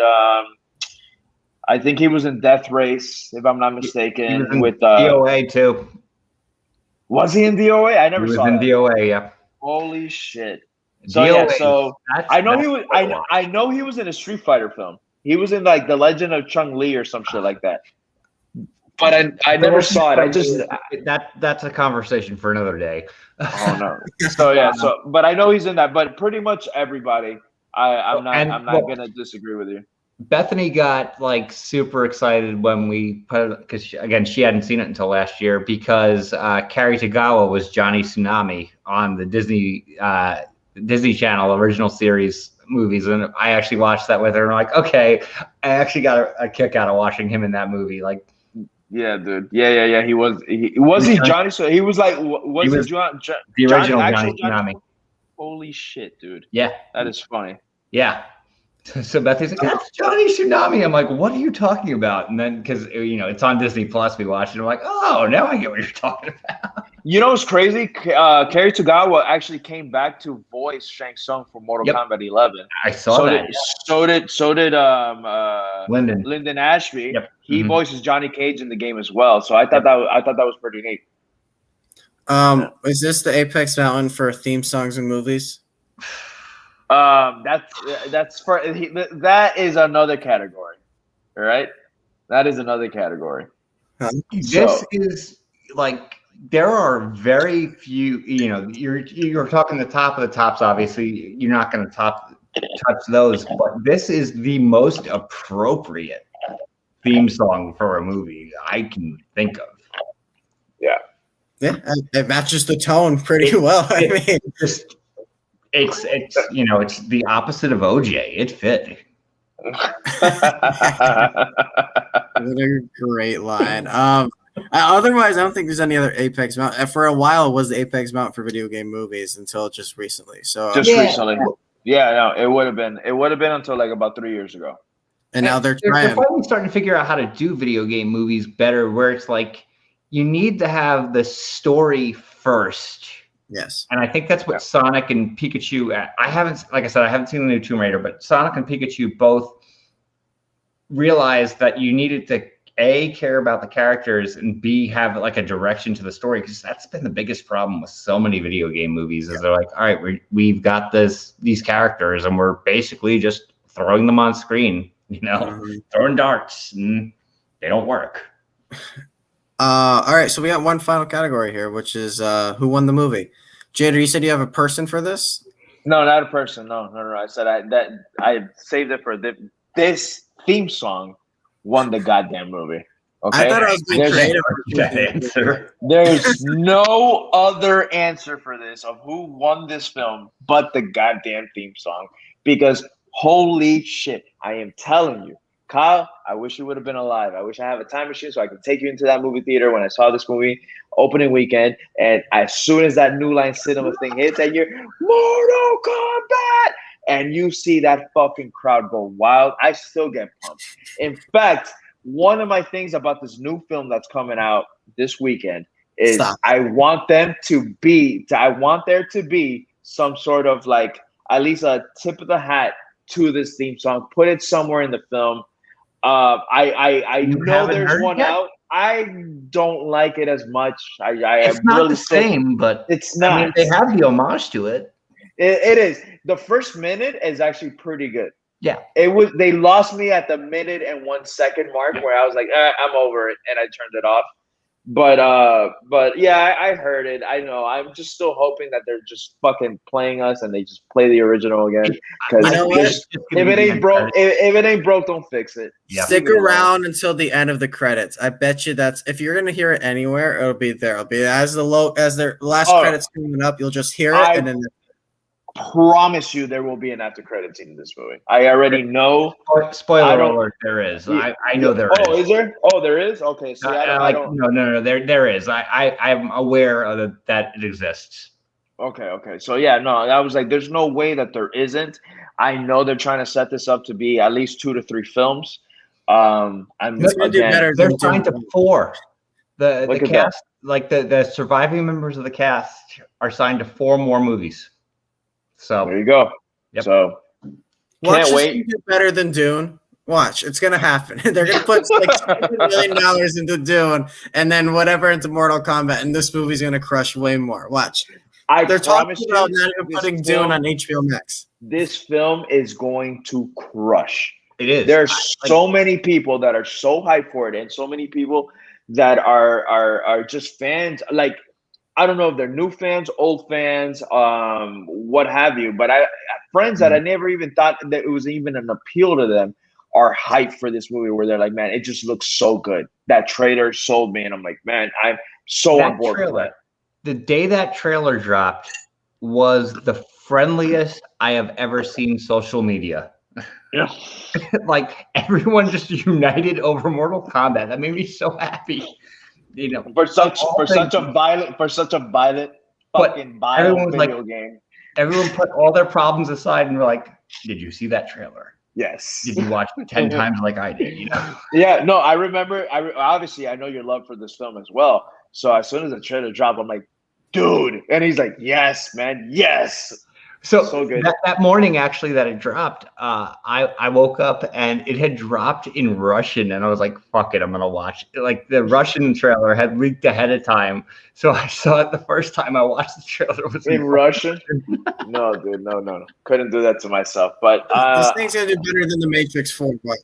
I think he was in Death Race, if I'm not mistaken. He was in with DOA too. Was he in DOA? I never saw. He was in DOA, yeah. Holy shit! So I know he was. I know he was in a Street Fighter film. He was in like The Legend of Chun-Li or some shit like that. But I never saw it. I just that's a conversation for another day. Oh no. But I know he's in that. But pretty much everybody. I'm not gonna disagree with you. Bethany got like super excited when we put it, because she hadn't seen it until last year, because Cary Tagawa was Johnny Tsunami on the Disney Channel original series movies, and I actually watched that with her. And I'm like, okay, I actually got a kick out of watching him in that movie. Like, yeah, dude, yeah. He was Johnny. So he was like, the original Johnny Tsunami. Holy shit, dude! Yeah, that is funny. Yeah. So Bethany's like, that's Johnny Tsunami. I'm like, what are you talking about? And then, because it's on Disney Plus, we watched it. I'm like, oh, now I get what you're talking about. What's crazy? Cary Tagawa actually came back to voice Shang Tsung for Mortal Kombat 11. I saw that. So did Lyndon Ashby. Yep. He voices Johnny Cage in the game as well. So I thought that was pretty neat. Is this the apex mountain for theme songs and movies? That's for that is another category, all right? That is another category. This is like there are very few. You know, you're talking the top of the tops. Obviously, you're not going to touch those, but this is the most appropriate theme song for a movie I can think of. Yeah, it matches the tone pretty well. I mean, it's it's the opposite of OJ. It fit. What a great line. Otherwise, I don't think there's any other Apex Mount. For a while, it was the Apex Mount for video game movies until just recently. So recently, no, it would have been until like about 3 years ago. And now they're trying. They're finally starting to figure out how to do video game movies better, where it's like you need to have the story first. Yes. And I think that's what Sonic and Pikachu. I haven't seen the new Tomb Raider, but Sonic and Pikachu both realized that you needed to A, care about the characters, and B, have like a direction to the story, because that's been the biggest problem with so many video game movies. Is they're like, all right, we've got these characters, and we're basically just throwing them on screen, throwing darts, and they don't work. All right, so we got one final category here, which is who won the movie. Jader, you said you have a person for this? No, not a person. No. I said I saved it for this theme song. Won the goddamn movie. Okay, I thought I was being creative. There's no other answer for this of who won this film but the goddamn theme song. Because holy shit, I am telling you, Kyle, I wish you would have been alive. I wish I have a time machine so I could take you into that movie theater when I saw this movie opening weekend. And as soon as that New Line Cinema thing hits and you're Mortal Kombat, and you see that fucking crowd go wild, I still get pumped. In fact, one of my things about this new film that's coming out this weekend is I want there to be some sort of like at least a tip of the hat to this theme song. Put it somewhere in the film. I know there's one out. I don't like it as much. It's not really the same, but it's not. I mean, they have the homage to it. It is. The first minute is actually pretty good. Yeah. It was. They lost me at the minute and 1 second mark where I was like, I'm over it, and I turned it off. But yeah, I heard it. I know. I'm just still hoping that they're just fucking playing us and they just play the original again. Because if it ain't broke, don't fix it. Yeah. Stick around until the end of the credits. I bet you if you're gonna hear it anywhere, it'll be there. It'll be as their last credits coming up. You'll just hear it, and then. Promise you there will be an after credit scene in this movie. I already know. Spoiler alert, there is. I know there is. Oh, is there? Oh, there is? Okay. So no, there is. I'm aware of that it exists. Okay. So yeah, no, I was like, there's no way that there isn't. I know they're trying to set this up to be at least 2 to 3 films. They're trying to 4. The cast, like the surviving members of the cast, are signed to 4 more movies. So there you go. Yep. So can't wait. Get better than Dune. Watch, it's gonna happen. They're gonna put like $2 million into Dune, and then whatever into Mortal Kombat, and this movie's gonna crush way more. Watch. They're talking about not even putting Dune on HBO Max. This film is going to crush. It is. There's so many people that are so hyped for it, and so many people that are just fans. Like, I don't know if they're new fans, old fans, what have you. But friends that I never even thought that it was even an appeal to them are hyped for this movie, where they're like, man, it just looks so good. That trailer sold me, and I'm like, man, I'm so on board with that. The day that trailer dropped was the friendliest I have ever seen social media. Yeah. Like, everyone just united over Mortal Kombat. That made me so happy. For such a violent fucking violent video game. Everyone put all their problems aside and were like, did you see that trailer? Yes. Did you watch it 10 times like I did? Yeah, no, I remember. Obviously, I know your love for this film as well. So as soon as the trailer dropped, I'm like, dude. And he's like, yes, man, yes. So good. that morning, actually, that it dropped, I woke up and it had dropped in Russian, and I was like, "Fuck it, I'm gonna watch it." Like the Russian trailer had leaked ahead of time, so I saw it the first time I watched the trailer. It was in Russian. No, dude, no. Couldn't do that to myself. But This thing's gonna do better than the Matrix 4. But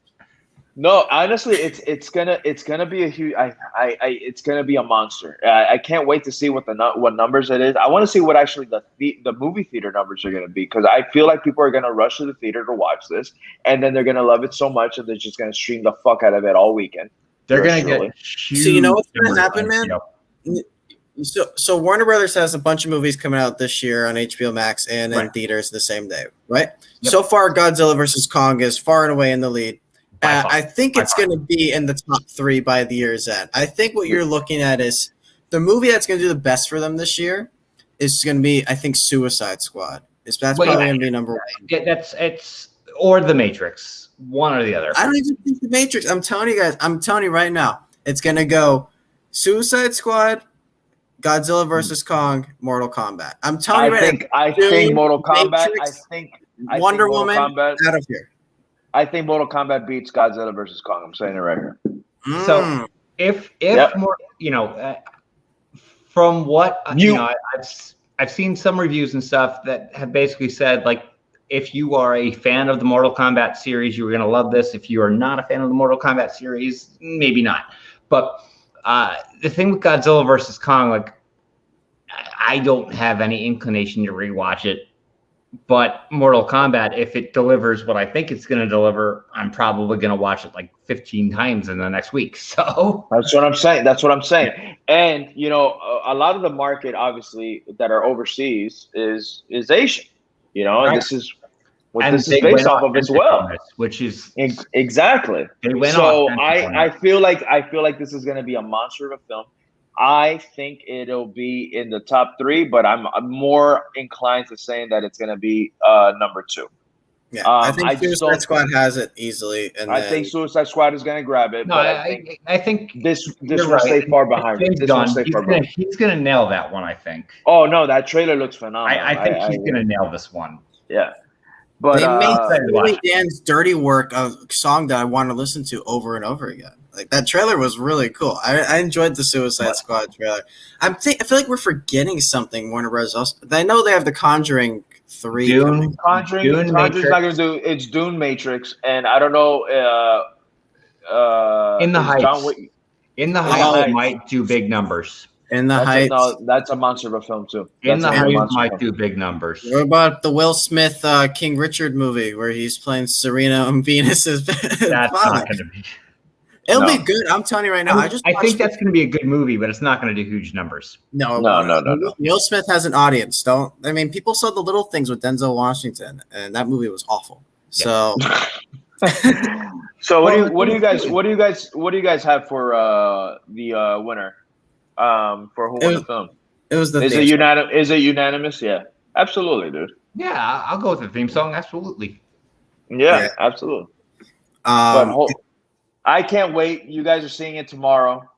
no, honestly, it's gonna be a huge. It's gonna be a monster. I can't wait to see what numbers it is. I want to see what actually the movie theater numbers are gonna be, because I feel like people are gonna rush to the theater to watch this, and then they're gonna love it so much that they're just gonna stream the fuck out of it all weekend. They're gonna get huge. So you know what's gonna happen, man? So Warner Brothers has a bunch of movies coming out this year on HBO Max and in theaters the same day, right? Yep. So far, Godzilla vs. Kong is far and away in the lead. I think it's going to be in the top 3 by the year's end. I think what you're looking at is the movie that's going to do the best for them this year is going to be, I think, Suicide Squad. That's probably going to be number 1. It's or The Matrix, one or the other. I don't even think The Matrix. I'm telling you guys. I'm telling you right now. It's going to go Suicide Squad, Godzilla vs. Kong, Mortal Kombat. I'm telling you right now. I think Mortal Kombat. Matrix, Wonder Woman Kombat, out of here. I think Mortal Kombat beats Godzilla vs. Kong. I'm saying it right here. So if more, from what I've seen some reviews and stuff that have basically said, like, if you are a fan of the Mortal Kombat series, you're gonna love this. If you are not a fan of the Mortal Kombat series, maybe not. But the thing with Godzilla vs. Kong, like, I don't have any inclination to rewatch it. But Mortal Kombat, if it delivers what I think it's going to deliver, I'm probably going to watch it like 15 times in the next week. So that's what I'm saying. And a lot of the market, obviously, that are overseas is Asian. And this is what this is based off of as well. Which is exactly. So I feel like this is going to be a monster of a film. I think it'll be in the top 3, but I'm more inclined to saying that it's going to be number 2. Yeah, I think Suicide Squad has it easily, and I think Suicide Squad is going to grab it. No, but I think this will stay far behind. He's going to nail that one. I think. Oh no, that trailer looks phenomenal. I think he's going to nail this one. Yeah. But they made Dan's dirty work a song that I want to listen to over and over again. Like, that trailer was really cool. I enjoyed the Suicide Squad trailer. I feel like we're forgetting something. Warner Bros. Also, I know they have the Conjuring 3. Dune Conjuring's not going to do. It's Dune Matrix, and I don't know. In the Heights might do big numbers. In the Heights, that's a monster of a film too. In the Heights might do big numbers. What about the Will Smith King Richard movie where he's playing Serena and Venus's? That's not going to be. It'll be good. I'm telling you right now. I think that's going to be a good movie, but it's not going to do huge numbers. No. Will Smith has an audience. People saw The Little Things with Denzel Washington, and that movie was awful. So, so what do you guys have for the winner? For who won the film? It was the. Is it unanimous? Yeah, absolutely, dude. Yeah, I'll go with the theme song. Absolutely. Yeah. Absolutely. I can't wait. You guys are seeing it tomorrow.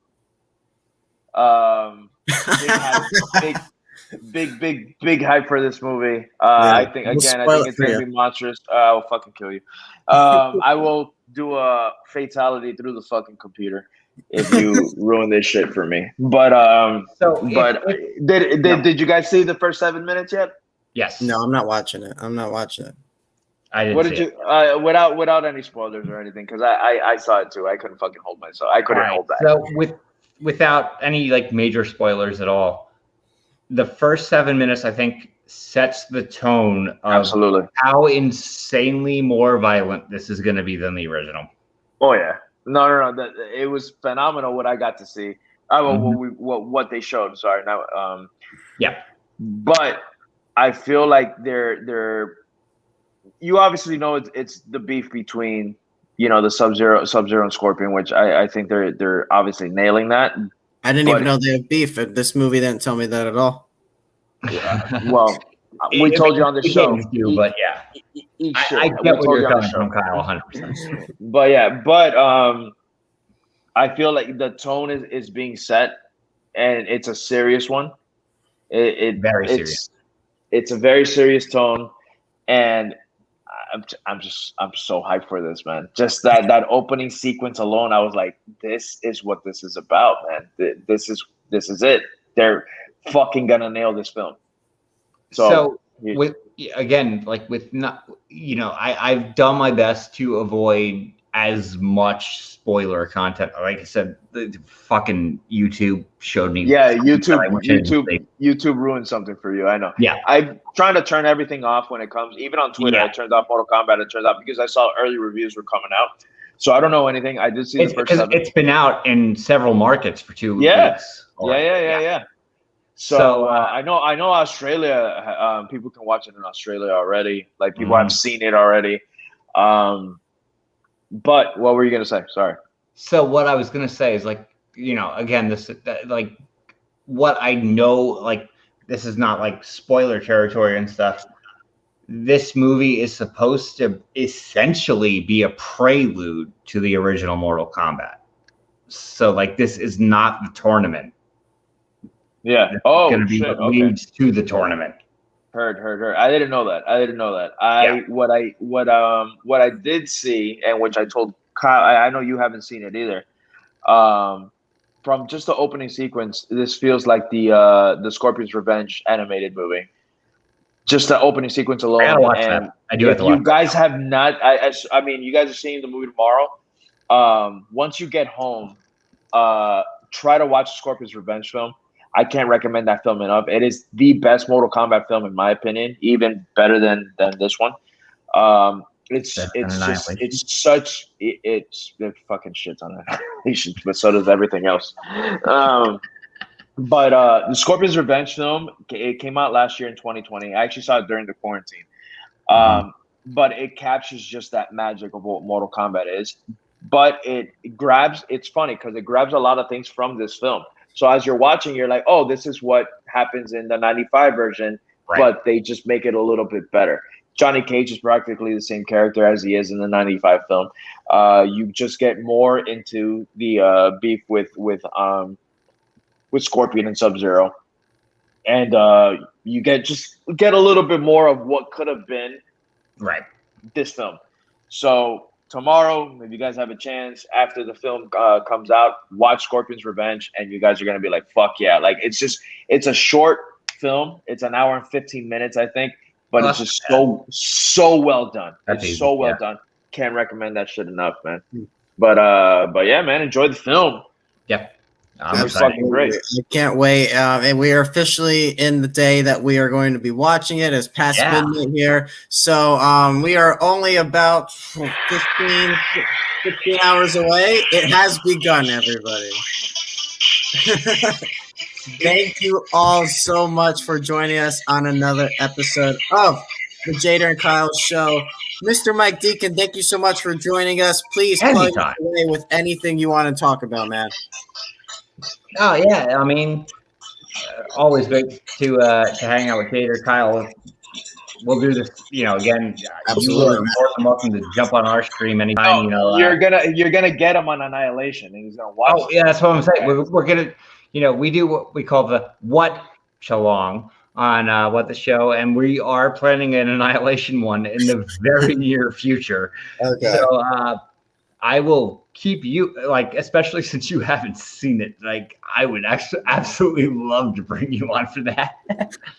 Big hype for this movie. I think it's gonna be monstrous. I will fucking kill you. I will do a fatality through the fucking computer if you ruin this shit for me. But did you guys see the first 7 minutes yet? Yes. No, I'm not watching it. I didn't. What did you without any spoilers or anything? Because I saw it too. I couldn't fucking hold myself. I couldn't hold back. So without any like major spoilers at all, the first 7 minutes I think sets the tone of absolutely how insanely more violent this is going to be than the original. Oh yeah, no. It was phenomenal what I got to see. What they showed. Sorry, now. Yeah, but I feel like they're. You obviously know it's the beef between, the Sub-Zero and Scorpion, which I think they're obviously nailing that. I didn't even know they have beef. This movie didn't tell me that at all. Yeah. Well, we told you on the show. But yeah, I get where you're coming from, Kyle, 100%. But I feel like the tone is being set, and it's a serious one. Very serious. It's a very serious tone, and I'm so hyped for this, man. Just that opening sequence alone, I was like, this is what this is about, man. This is it. They're fucking gonna nail this film. So with again, like with not, I've done my best to avoid as much spoiler content. Like I said, the fucking YouTube showed me. Yeah, YouTube ruined something for you. I know. Yeah, I'm trying to turn everything off when it comes. Even on Twitter, I turned off Mortal Kombat. It turns out because I saw early reviews were coming out, so I don't know anything. I did see the first 7. It's been out in several markets for 2 weeks. Yeah. So I know Australia. People can watch it in Australia already. Like people have seen it already. But what were you gonna say? Sorry. So what I was gonna say is again, like what I know, like this is not like spoiler territory and stuff. This movie is supposed to essentially be a prelude to the original Mortal Kombat. So like this is not the tournament. Yeah. It's going to be what leads to the tournament. Heard. I didn't know that. What I did see, and which I told Kyle, I know you haven't seen it either. From just the opening sequence, this feels like the Scorpion's Revenge animated movie. Just the opening sequence alone. I gotta watch that. I do have to watch. You guys have not. I mean, you guys are seeing the movie tomorrow. Once you get home, try to watch the Scorpion's Revenge film. I can't recommend that film enough. It is the best Mortal Kombat film in my opinion, even better than this one. It fucking shits on Annihilation, but so does everything else. But the Scorpion's Revenge film, it came out last year in 2020. I actually saw it during the quarantine. But it captures just that magic of what Mortal Kombat is. But it's funny because it grabs a lot of things from this film. So as you're watching, you're like, oh, this is what happens in the 95 version, but they just make it a little bit better. Johnny Cage is practically the same character as he is in the 95 film. You just get more into the beef with Scorpion and Sub-Zero. And you get a little bit more of what could have been this film. So tomorrow, if you guys have a chance, after the film comes out, watch Scorpion's Revenge, and you guys are going to be like, fuck yeah. Like, it's a short film. It's an hour and 15 minutes, I think, but it's just so well done. It's so well done. Can't recommend that shit enough, man. But yeah, man, enjoy the film. Yeah. It's fucking great. I can't wait. And we are officially in the day that we are going to be watching it. It's past midnight here. So we are only about 15 hours away. It has begun, everybody. Thank you all so much for joining us on another episode of the Jader and Kyle Show. Mr. Mike Deacon, thank you so much for joining us. Please plug away with anything you want to talk about, man. Oh yeah, I mean, always great to hang out with Jader. Kyle, we'll do this, again. Absolutely. You are more than welcome to jump on our stream anytime. You're gonna get him on Annihilation, and he's gonna watch. Oh yeah, that's what I'm saying. We're gonna, we do what we call the watch-along on What the Show, and we are planning an Annihilation one in the very near future. Okay. So I will keep you, especially since you haven't seen it, I would actually absolutely love to bring you on for that.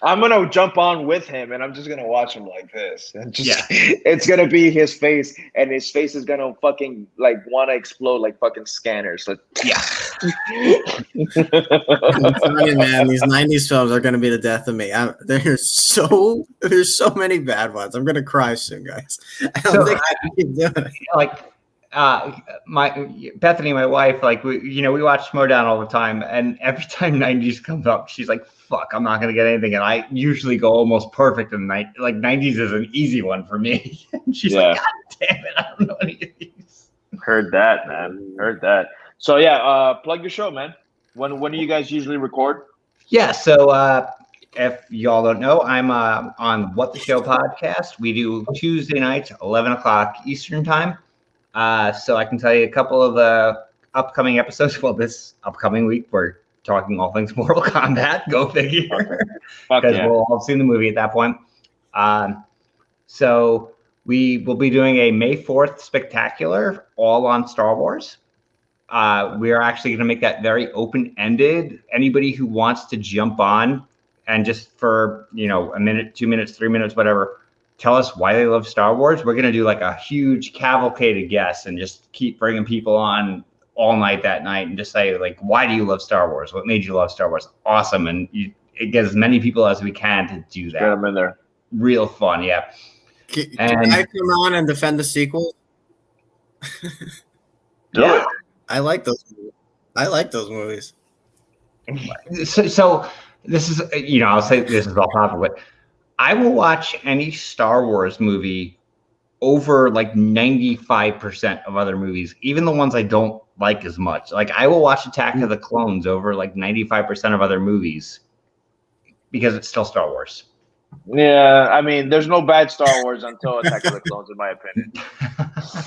I'm gonna jump on with him, and I'm just gonna watch him like this, and it's gonna be his face, and his face is gonna fucking want to explode like fucking scanners. So, yeah. I'm telling you, man, these 90s films are gonna be the death of me. There's so many bad ones. I'm gonna cry soon, guys. I don't think I can keep doing it. Bethany, my wife, we watch Schmodown all the time, and every time 90s comes up, she's like, fuck, I'm not gonna get anything, and I usually go almost perfect in 90s is an easy one for me. She's like, god damn it, I don't know any of these. Heard that, man. Heard that. So yeah, plug your show, man. When do you guys usually record? Yeah, so if y'all don't know, I'm on What the Show podcast. We do Tuesday nights, 11 o'clock Eastern time. So I can tell you a couple of the upcoming episodes. Well, this upcoming week, we're talking all things Mortal Kombat. Go figure. Fuck Because yeah. we'll all have seen the movie at that point. So we will be doing a May 4th spectacular all on Star Wars. We are actually going to make that very open-ended. Anybody who wants to jump on and just for, a minute, 2 minutes, 3 minutes, whatever, tell us why they love Star Wars. We're going to do like a huge cavalcade of guests and just keep bringing people on all night that night and just say, like, why do you love Star Wars? What made you love Star Wars? Awesome. And it gets as many people as we can to do that. Get them in there. Real fun, yeah. Can I come on and defend the sequel? Do it. I like those movies. So this is, I'll say this is off topic, but I will watch any Star Wars movie over like 95% of other movies, even the ones I don't like as much. Like I will watch Attack of the Clones over like 95% of other movies because it's still Star Wars. Yeah, I mean, there's no bad Star Wars until Attack of the Clones, in my opinion.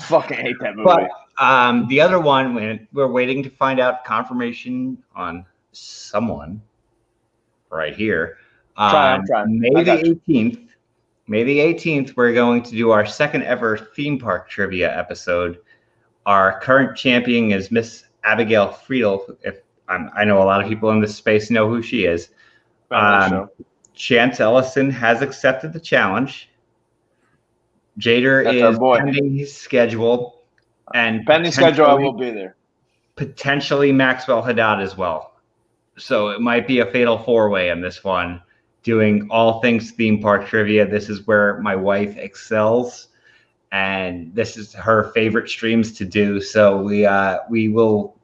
Fucking hate that movie. But the other one, we're waiting to find out confirmation on someone right here. I'm trying. May the 18th, we're going to do our second ever theme park trivia episode. Our current champion is Miss Abigail Friedel. I know a lot of people in this space know who she is. Chance Ellison has accepted the challenge. Jader is pending his schedule. And pending schedule, I will be there. Potentially Maxwell Haddad as well. So it might be a fatal four-way in this one, doing all things theme park trivia. This is where my wife excels, and this is her favorite streams to do. So we will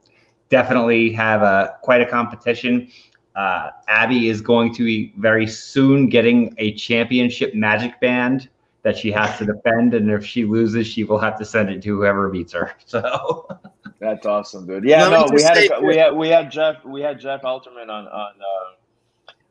definitely have quite a competition. Abby is going to be very soon getting a championship magic band that she has to defend, and if she loses, she will have to send it to whoever beats her. So that's awesome, dude. Yeah, no, we had Jeff Alterman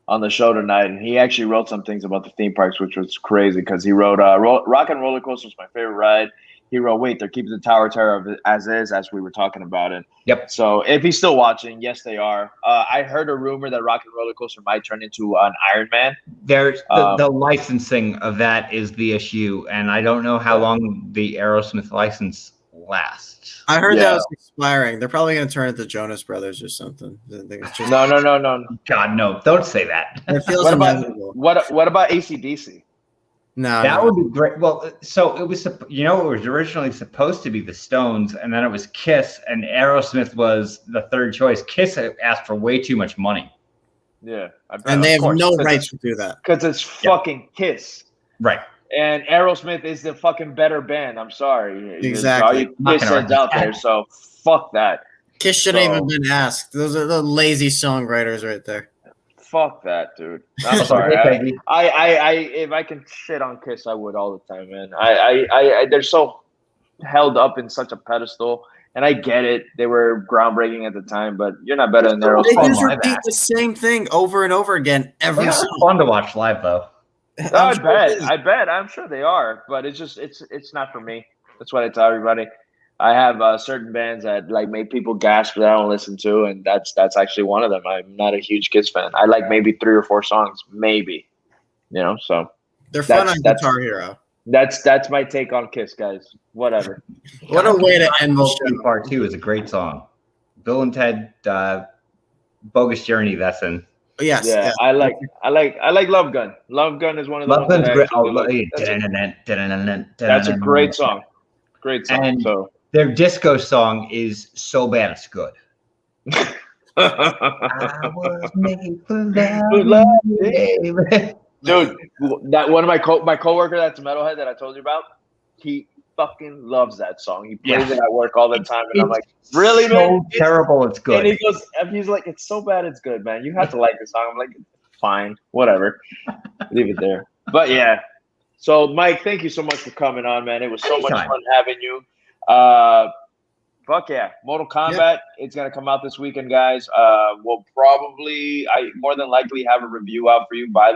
on the show tonight, and he actually wrote some things about the theme parks, which was crazy because he wrote Rock and Roller Coaster was my favorite ride. He wrote, wait, they're keeping the Tower of Terror as is, as we were talking about it. Yep. So if he's still watching, yes, they are. I heard a rumor that Rock and Roller Coaster might turn into an Iron Man. There's the licensing of that is the issue, and I don't know how long the Aerosmith license lasts. I heard that was expiring. They're probably going to turn it to Jonas Brothers or something. No. God, no! Don't say that. It feels what about AC/DC? No, that would be great. Well, so it was, it was originally supposed to be the Stones, and then it was Kiss, and Aerosmith was the third choice. Kiss asked for way too much money. Yeah, and they have no rights to do that because it's fucking Kiss, right? And Aerosmith is the fucking better band. I'm sorry, exactly. Kiss fans out there, so fuck that. Kiss shouldn't even been asked. Those are the lazy songwriters right there. Fuck that, dude. I'm sorry. I if I can shit on Kiss, I would all the time, man. They're so held up in such a pedestal, and I get it. They were groundbreaking at the time, but you're not better than their own. They just repeat the same thing over and over again every song. Fun to watch live, though. I bet. I'm sure they are, but it's not for me. That's what I tell everybody. I have certain bands that like make people gasp that I don't listen to, and that's actually one of them. I'm not a huge Kiss fan. I like maybe 3 or 4 songs, maybe. So they're fun on Guitar Hero. That's my take on Kiss, guys. Whatever. What a way to end the show. Part 2 is a great song. Bill and Ted, Bogus Journey. That's in. Yes. Yeah, I like Love Gun. Love Gun is one of the Love Gun's great. That's a great song. Great song. And their disco song is so bad it's good. I was made for love, dude. That one of my coworker that's a metalhead that I told you about, he fucking loves that song. He plays it at work all the time, and I'm like, really, man? So terrible, it's good. And he's like, it's so bad, it's good, man. You have to like the song. I'm like, fine, whatever, leave it there. But yeah. So, Mike, thank you so much for coming on, man. It was so much fun having you. Fuck yeah. Mortal Kombat, it's going to come out this weekend, guys. We'll probably, more than likely have a review out for you by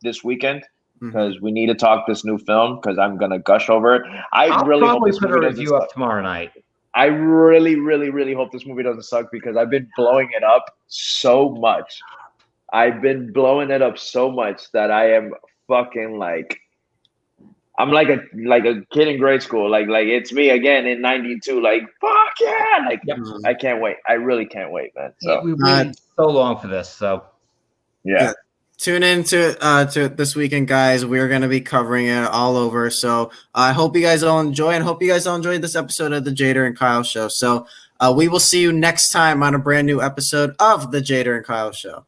this weekend because we need to talk this new film because I'm going to gush over it. I'll probably put a review up tomorrow night. I really, really, really hope this movie doesn't suck because I've been blowing it up so much. I've been blowing it up so much that I am fucking like, I'm like a kid in grade school. Like it's me again in '92. Like fuck yeah! Like I can't wait. I really can't wait, man. So we waited so long for this. So yeah. Tune in to this weekend, guys. We're going to be covering it all over. So I hope you guys all enjoy, and hope you guys all enjoyed this episode of the Jader and Kyle Show. So we will see you next time on a brand new episode of the Jader and Kyle Show.